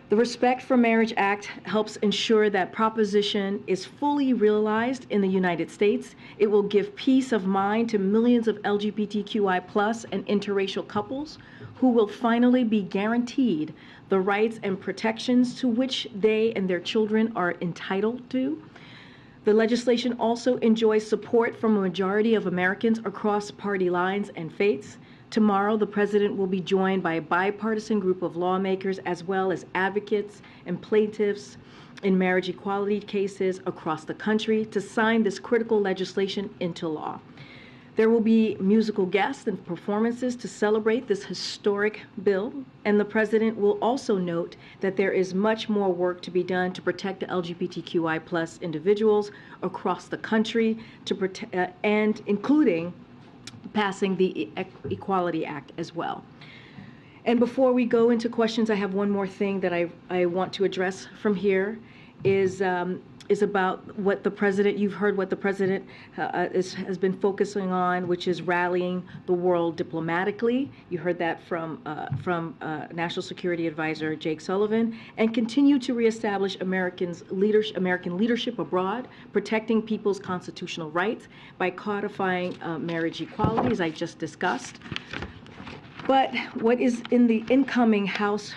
The Respect for Marriage Act helps ensure that proposition is fully realized in the United States. It will give peace of mind to millions of LGBTQI+ and interracial couples who will finally be guaranteed the rights and protections to which they and their children are entitled to. The legislation also enjoys support from a majority of Americans across party lines and faiths. Tomorrow, the president will be joined by a bipartisan group of lawmakers as well as advocates and plaintiffs in marriage equality cases across the country to sign this critical legislation into law. There will be musical guests and performances to celebrate this historic bill, and the president will also note that there is much more work to be done to protect the LGBTQI+ individuals across the country, and including passing the Equality Act as well. And before we go into questions, I have one more thing that I want to address from here is about what the president, you've heard what the president has been focusing on, which is rallying the world diplomatically. You heard that from National Security Advisor Jake Sullivan, and continue to reestablish American leadership abroad, protecting people's constitutional rights by codifying marriage equality, as I just discussed. But what is in the incoming House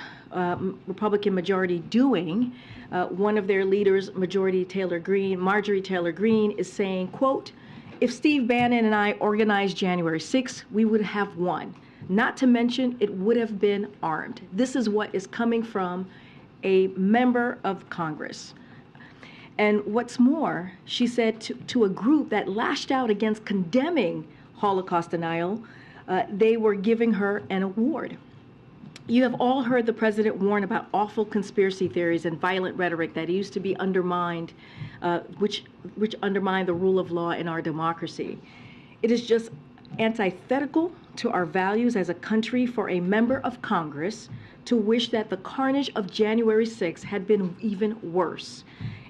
Republican majority doing? One of their leaders, Marjorie Taylor Greene, is saying, quote, "If Steve Bannon and I organized January 6th, we would have won. Not to mention, it would have been armed." This is what is coming from a member of Congress. And what's more, she said to a group that lashed out against condemning Holocaust denial, they were giving her an award. You have all heard the president warn about awful conspiracy theories and violent rhetoric that used to be undermined, which undermine the rule of law in our democracy. It is just antithetical to our values as a country for a member of Congress to wish that the carnage of January 6th had been even worse,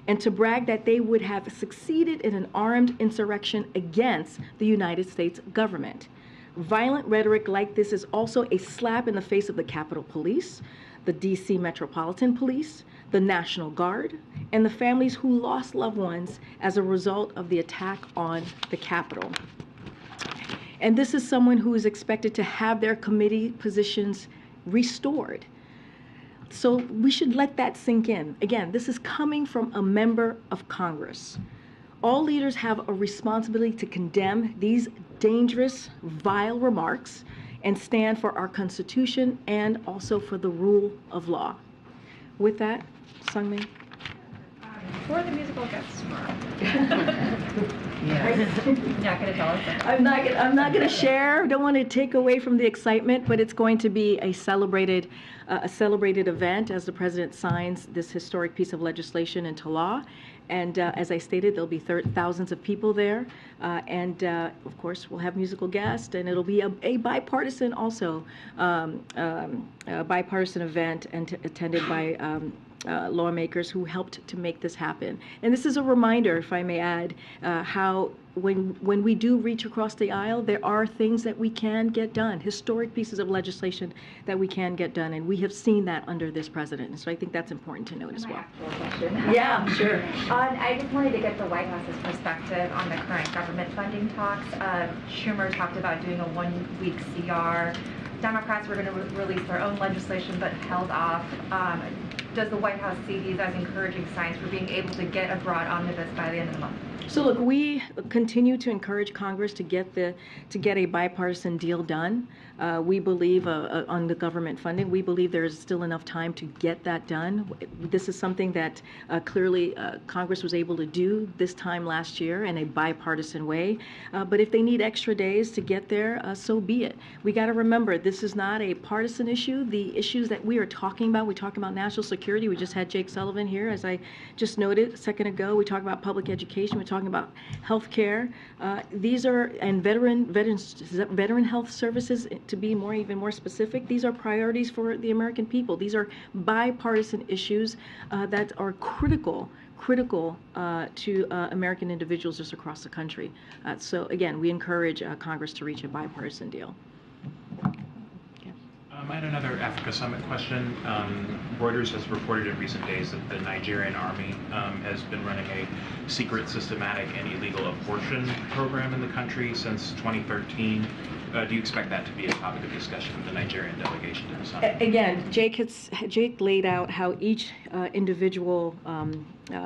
and to brag that they would have succeeded in an armed insurrection against the United States government. Violent rhetoric like this is also a slap in the face of the Capitol Police, the D.C. Metropolitan Police, the National Guard, and the families who lost loved ones as a result of the attack on the Capitol. And this is someone who is expected to have their committee positions restored. So we should let that sink in. Again, this is coming from a member of Congress. All leaders have a responsibility to condemn these dangerous, vile remarks and stand for our Constitution and also for the rule of law. With that, Sungmin. Who are the musical guests tomorrow? You're not going to tell us that. I'm not going to share. Don't want to take away from the excitement, but it's going to be a celebrated event as the president signs this historic piece of legislation into law. And as I stated, there'll be thousands of people there. And of course, we'll have musical guests, and it'll be a bipartisan also, bipartisan event and attended by lawmakers who helped to make this happen. And this is a reminder, if I may add, how when we do reach across the aisle, there are things that we can get done, historic pieces of legislation that we can get done, and we have seen that under this president. So I think that's important to note as well. Yeah, sure. I just wanted to get the White House's perspective on the current government funding talks. Schumer talked about doing a one-week CR. Democrats were going to release their own legislation but held off. does the White House see these as encouraging signs for being able to get a broad omnibus by the end of the month? So look, we continue to encourage Congress to get a bipartisan deal done. We believe on the government funding. We believe there is still enough time to get that done. This is something that clearly Congress was able to do this time last year in a bipartisan way. But if they need extra days to get there, so be it. We got to remember this is not a partisan issue. The issues that we are talking about, we talk about national security. We just had Jake Sullivan here, as I just noted a second ago. We talk about public education. We talking about health care. These are, and veteran health services, to be even more specific, these are priorities for the American people. These are bipartisan issues that are critical to American individuals just across the country. So again, we encourage Congress to reach a bipartisan deal. I had another Africa Summit question. Reuters has reported in recent days that the Nigerian army has been running a secret, systematic, and illegal abortion program in the country since 2013. Do you expect that to be a topic of discussion with the Nigerian delegation to the summit? Again, Jake laid out how each individual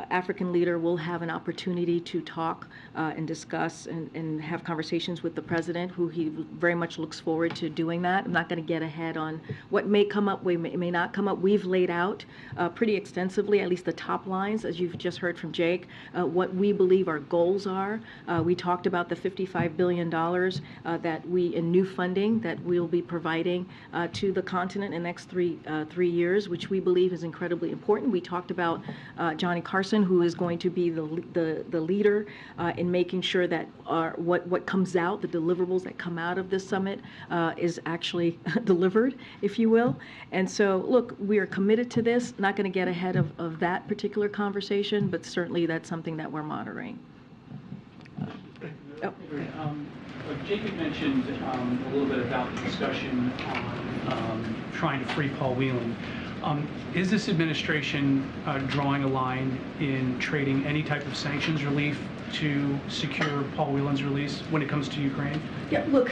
African leader will have an opportunity to talk and discuss and have conversations with the president, who he very much looks forward to doing that. I'm not going to get ahead on what may come up, may not come up. We've laid out pretty extensively, at least the top lines, as you've just heard from Jake, what we believe our goals are. We talked about the $55 billion that we, in new funding, that we'll be providing to the continent in the next three years, which we believe is incredibly important. We talked about Johnny Carson, who is going to be the leader in making sure that what comes out, the deliverables that come out of this summit, is actually delivered, if you will. And so, look, we are committed to this. Not going to get ahead of that particular conversation, but certainly that's something that we're monitoring. Jake had mentioned a little bit about the discussion on trying to free Paul Whelan. Is this administration drawing a line in trading any type of sanctions relief to secure Paul Whelan's release when it comes to Ukraine? Yeah, look,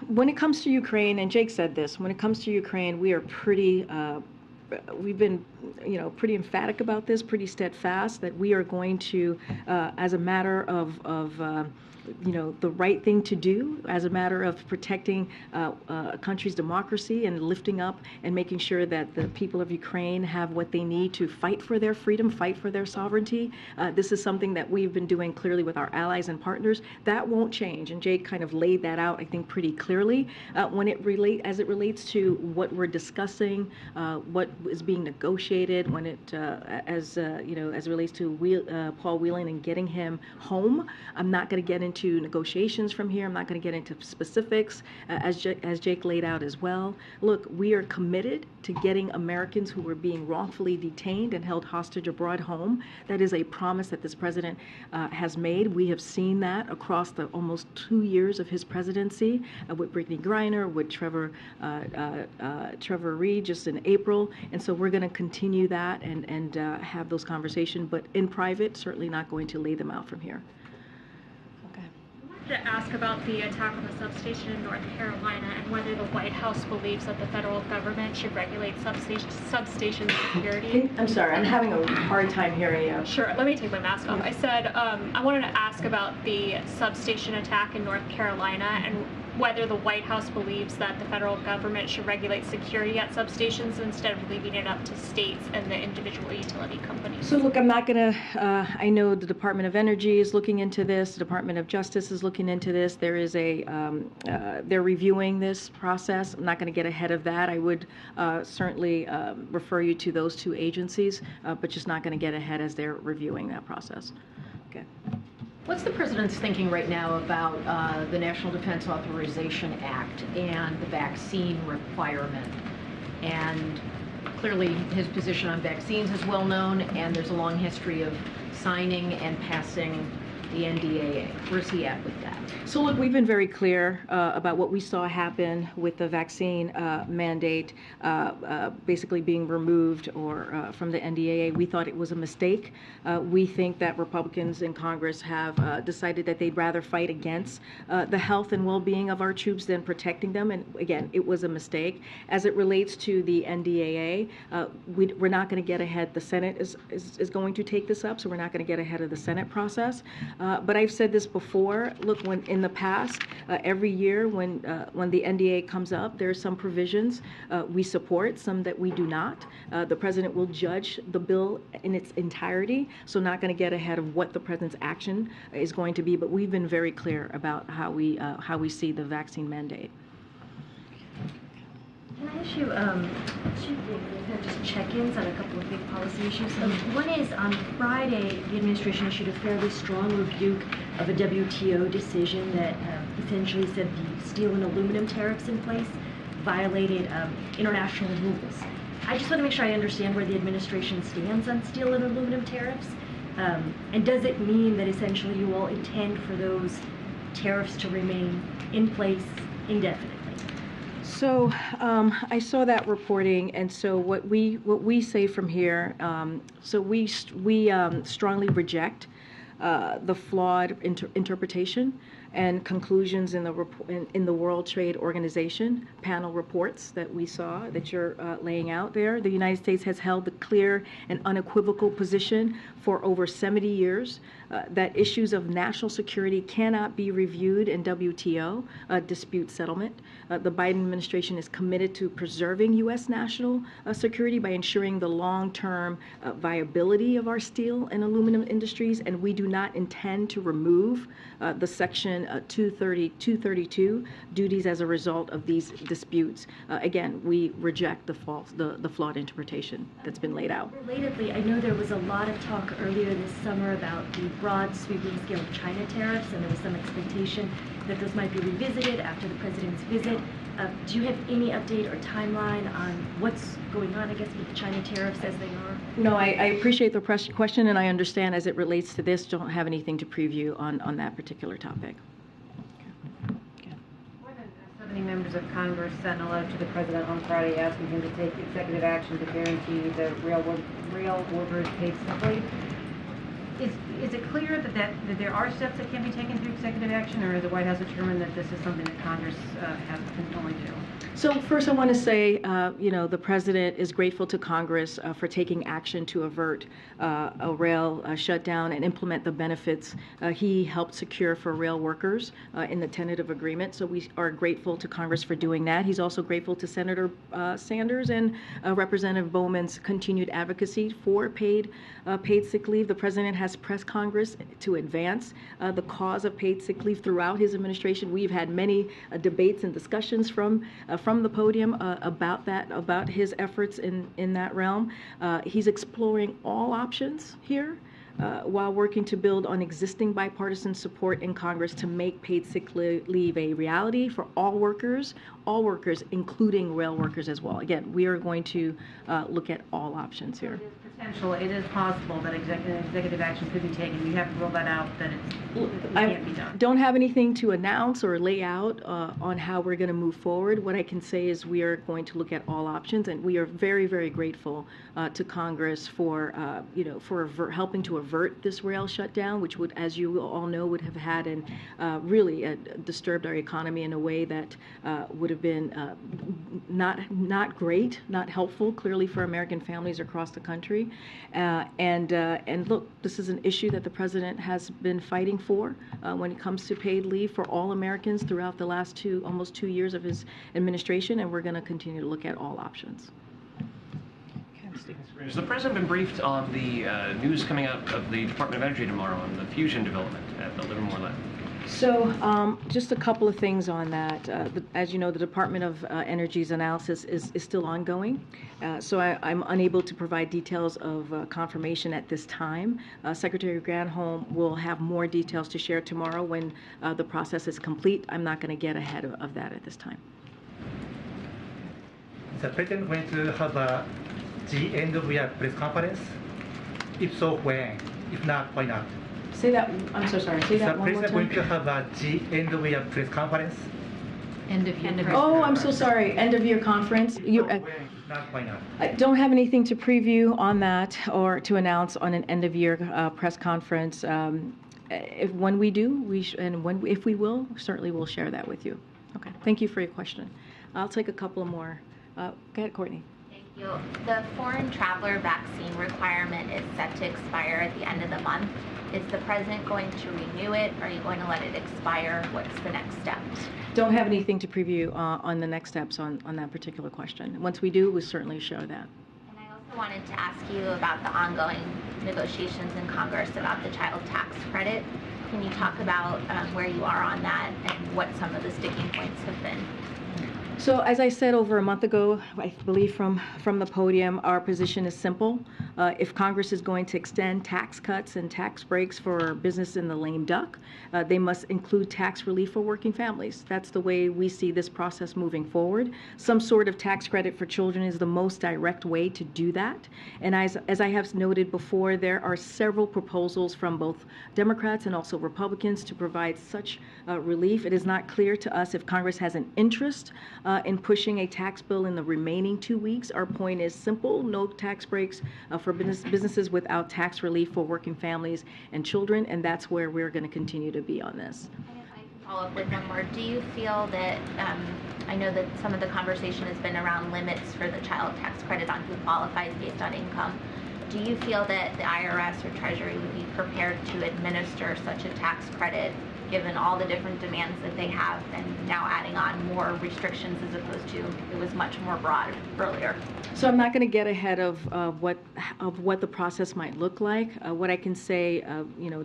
when it comes to Ukraine, and Jake said this, when it comes to Ukraine, we are pretty we've been, pretty emphatic about this, pretty steadfast, that we are going to, as a matter of the right thing to do, as a matter of protecting a country's democracy and lifting up and making sure that the people of Ukraine have what they need to fight for their freedom, fight for their sovereignty. This is something that we've been doing clearly with our allies and partners. That won't change, and Jake kind of laid that out, I think, pretty clearly. As it relates to what we're discussing, what is being negotiated, when it as it relates to Paul Whelan and getting him home, I'm not going to get into negotiations from here. I'm not going to get into specifics, as Jake laid out as well. Look, we are committed to getting Americans who are being wrongfully detained and held hostage abroad home. That is a promise that this president has made. We have seen that across the almost 2 years of his presidency, with Brittany Griner, with Trevor Reed just in April. And so we're going to continue that and have those conversations, but in private, certainly not going to lay them out from here. To ask about the attack on the substation in North Carolina and whether the White House believes that the federal government should regulate substation security. I'm sorry, I'm having a hard time hearing you. Sure, let me take my mask off. I said I wanted to ask about the substation attack in North Carolina and whether the White House believes that the federal government should regulate security at substations instead of leaving it up to states and the individual utility companies. So look, I'm not going to, I know the Department of Energy is looking into this, the Department of Justice is looking into this. There is they're reviewing this process. I'm not going to get ahead of that. I would certainly refer you to those two agencies, but just not going to get ahead as they're reviewing that process. Okay. What's the president's thinking right now about the National Defense Authorization Act and the vaccine requirement? And clearly his position on vaccines is well known, and there's a long history of signing and passing the NDAA? Where's he at with that? So look, we've been very clear about what we saw happen with the vaccine mandate basically being removed or from the NDAA. We thought it was a mistake. We think that Republicans in Congress have decided that they'd rather fight against the health and well-being of our troops than protecting them. And again, it was a mistake. As it relates to the NDAA, we're not going to get ahead. The Senate is going to take this up, so we're not going to get ahead of the Senate process. But I've said this before. Look, when in the past, every year when the NDA comes up, there are some provisions we support, some that we do not. The president will judge the bill in its entirety, so not going to get ahead of what the president's action is going to be. But we've been very clear about how we see the vaccine mandate. Can I ask you two things, just check-ins on a couple of big policy issues? One is, on Friday, the administration issued a fairly strong rebuke of a WTO decision that essentially said the steel and aluminum tariffs in place violated international rules. I just want to make sure I understand where the administration stands on steel and aluminum tariffs. And does it mean that essentially you all intend for those tariffs to remain in place indefinitely? So I saw that reporting, and so what we say from here. So we strongly reject the flawed interpretation and conclusions in the World Trade Organization panel reports that we saw that you're laying out there. The United States has held the clear and unequivocal position for over 70 years that issues of national security cannot be reviewed in WTO dispute settlement. The Biden administration is committed to preserving U.S. national security by ensuring the long-term viability of our steel and aluminum industries, and we do not intend to remove the Section 232 duties as a result of these disputes. Again, we reject the flawed interpretation that's been laid out. Relatedly, I know there was a lot of talk earlier this summer about the broad sweeping scale of China tariffs, and there was some expectation that those might be revisited after the president's visit. Do you have any update or timeline on what's going on, I guess, with the China tariffs as they are? No, I appreciate the question, and I understand as it relates to this, don't have anything to preview on that particular topic. More than 70 members of Congress sent a letter to the president on Friday asking him to take executive action to guarantee the real workers paid sick leave. Is it clear that there are steps that can be taken through executive action, or is the White House determined that this is something that Congress has can only do? So first I want to say, the president is grateful to Congress for taking action to avert a rail shutdown and implement the benefits he helped secure for rail workers in the tentative agreement. So we are grateful to Congress for doing that. He's also grateful to Senator Sanders and Representative Bowman's continued advocacy for paid sick leave. The president has pressed Congress to advance the cause of paid sick leave throughout his administration. We've had many debates and discussions from the podium about his efforts in that realm. He's exploring all options here while working to build on existing bipartisan support in Congress to make paid sick leave a reality for all workers, including rail workers as well. Again, we are going to look at all options here. It is possible that executive action could be taken. You haven't ruled that out, that it can't be done. Don't have anything to announce or lay out on how we're going to move forward. What I can say is we are going to look at all options, and we are very, very grateful to Congress for helping to avert this rail shutdown, which would, as you all know, would have had and really disturbed our economy in a way that would have been not great, not helpful, clearly for American families across the country. And look, this is an issue that the president has been fighting for when it comes to paid leave for all Americans throughout the last almost 2 years of his administration, and we're going to continue to look at all options. Has the president been briefed on the news coming out of the Department of Energy tomorrow on the fusion development at the Livermore lab? So just a couple of things on that. As you know, the Department of Energy's analysis is still ongoing. So I'm unable to provide details of confirmation at this time. Secretary Granholm will have more details to share tomorrow when the process is complete. I'm not going to get ahead of that at this time. Is the president going to have the end of year press conference? If so, when? If not, why not? Say that, I'm so sorry, say that one more President going to time. have the end of year press conference. End of year. Oh, I'm so sorry, end of year conference. Not quite now. I don't have anything to preview on that or to announce on an end of year press conference. When we do, if we will, certainly we'll share that with you. Okay, thank you for your question. I'll take a couple more. Go ahead, Courtney. Thank you. The foreign traveler vaccine requirement is set to expire at the end of the month. Is the president going to renew it? Are you going to let it expire? What's the next step? Don't have anything to preview on the next steps on that particular question. Once we do, we'll certainly share that. And I also wanted to ask you about the ongoing negotiations in Congress about the child tax credit. Can you talk about where you are on that and what some of the sticking points have been? So as I said over a month ago, I believe from the podium, our position is simple. If Congress is going to extend tax cuts and tax breaks for business in the lame duck, they must include tax relief for working families. That's the way we see this process moving forward. Some sort of tax credit for children is the most direct way to do that. And as I have noted before, there are several proposals from both Democrats and also Republicans to provide such relief. It is not clear to us if Congress has an interest in pushing a tax bill in the remaining 2 weeks. Our point is simple: no tax breaks for businesses without tax relief for working families and children, and that's where we're going to continue to be on this. And if I can follow up with one more, do you feel that, I know that some of the conversation has been around limits for the child tax credit on who qualifies based on income. Do you feel that the IRS or Treasury would be prepared to administer such a tax credit given all the different demands that they have and now adding on more restrictions as opposed to it was much more broad earlier? So I'm not going to get ahead of what the process might look like. What I can say,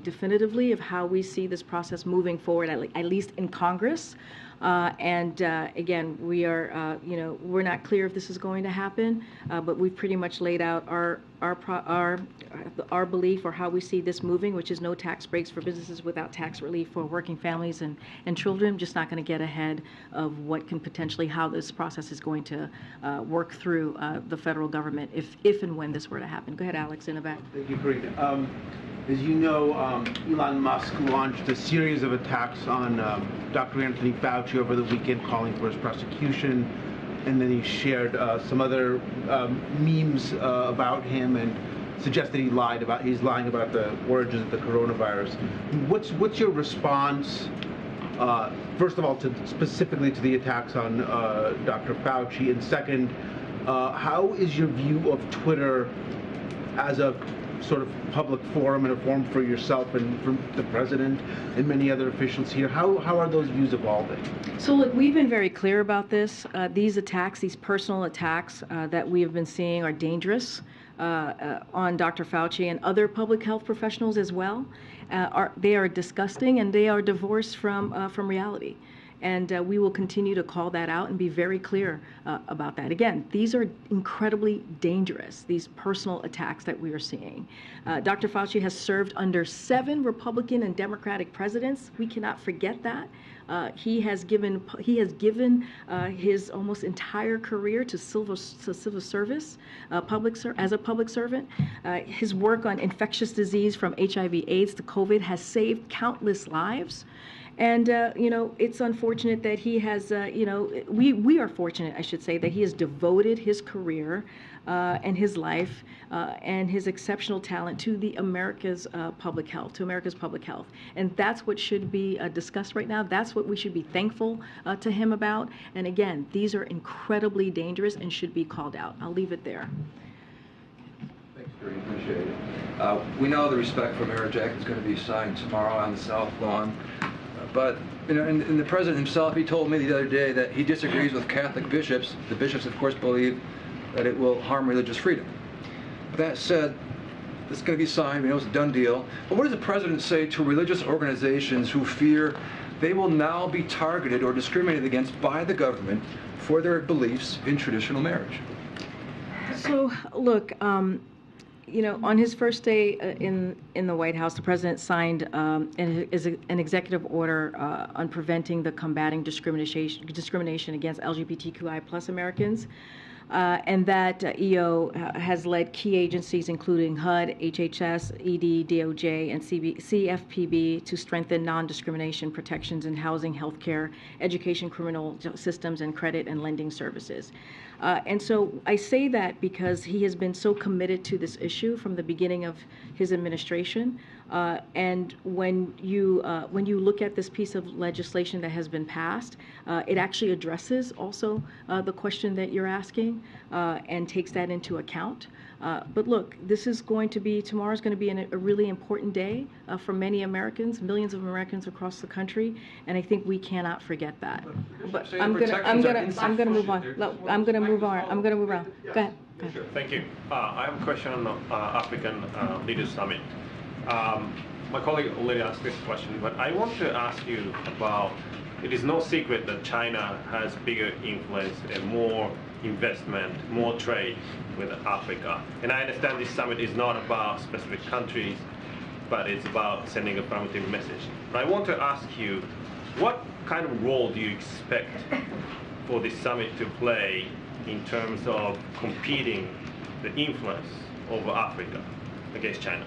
definitively of how we see this process moving forward, at least in Congress. Again, we are, we're not clear if this is going to happen, but we've pretty much laid out our belief or how we see this moving, which is no tax breaks for businesses without tax relief for working families and children. I'm just not going to get ahead of what can potentially, how this process is going to work through the federal government if and when this were to happen. Go ahead, Alex, in the back. Thank you, Karine. As you know, Elon Musk launched a series of attacks on Dr. Anthony Fauci over the weekend, calling for his prosecution, and then he shared some other memes about him and suggested he's lying about the origins of the coronavirus. What's your response? First of all, specifically to the attacks on Dr. Fauci, and second, how is your view of Twitter as a sort of public forum and a forum for yourself and for the president and many other officials here? How are those views evolving? So look, we've been very clear about this. These attacks, these personal attacks that we have been seeing are dangerous on Dr. Fauci and other public health professionals as well. They are disgusting and they are divorced from reality. And we will continue to call that out and be very clear about that. Again, these are incredibly dangerous, these personal attacks that we are seeing. Dr. Fauci has served under 7 Republican and Democratic presidents. We cannot forget that. He has given his almost entire career to civil service, as a public servant. His work on infectious disease from HIV/AIDS to COVID has saved countless lives. And, it's unfortunate that he has, we are fortunate, I should say, that he has devoted his career and his life and his exceptional talent to America's public health. And that's what should be discussed right now. That's what we should be thankful to him about. And again, these are incredibly dangerous and should be called out. I'll leave it there. Thanks, Karine. Appreciate it. We know the Respect for Marriage Act is going to be signed tomorrow on the South Lawn. But, and the president himself, he told me the other day that he disagrees with Catholic bishops. The bishops, of course, believe that it will harm religious freedom. That said, it's going to be signed. We know it's a done deal. But what does the president say to religious organizations who fear they will now be targeted or discriminated against by the government for their beliefs in traditional marriage? So, look, You know, on his first day in the White House, the president signed an executive order on preventing the combating discrimination against LGBTQI plus Americans. And that EO has led key agencies, including HUD, HHS, ED, DOJ, and CFPB, to strengthen non-discrimination protections in housing, healthcare, education, criminal systems, and credit and lending services. And so I say that because he has been so committed to this issue from the beginning of his administration. And when you look at this piece of legislation that has been passed, it actually addresses also the question that you're asking and takes that into account. But look, tomorrow's going to be a really important day for many Americans, millions of Americans across the country, and I think we cannot forget that. But I'm going to move on. I'm going to move on. Go ahead. Sure. Thank you. I have a question on the African Leaders Summit. My colleague already asked this question, but I want to ask you about, it is no secret that China has bigger influence and more investment, more trade with Africa. And I understand this summit is not about specific countries, but it's about sending a affirmative message. But I want to ask you, what kind of role do you expect for this summit to play in terms of competing the influence over Africa against China?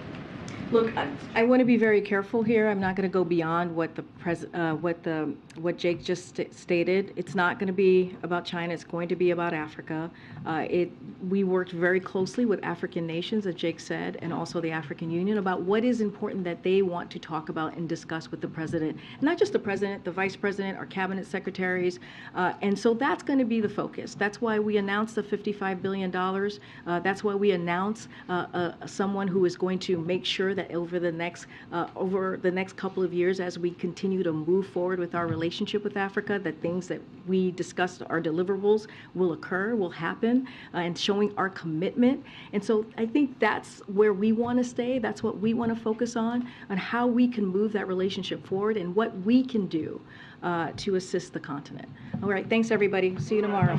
Look, I want to be very careful here. I'm not going to go beyond what what Jake just stated. It's not going to be about China. It's going to be about Africa. We worked very closely with African nations, as Jake said, and also the African Union about what is important that they want to talk about and discuss with the president. Not just the president, the vice president, our cabinet secretaries. And so that's going to be the focus. That's why we announced the $55 billion. That's why we announced someone who is going to make sure that over the next couple of years, as we continue to move forward with our relationship with Africa, that things that we discussed, our deliverables, will occur, will happen, and showing our commitment. And so I think that's where we want to stay. That's what we want to focus on how we can move that relationship forward and what we can do to assist the continent. All right, thanks everybody. See you tomorrow.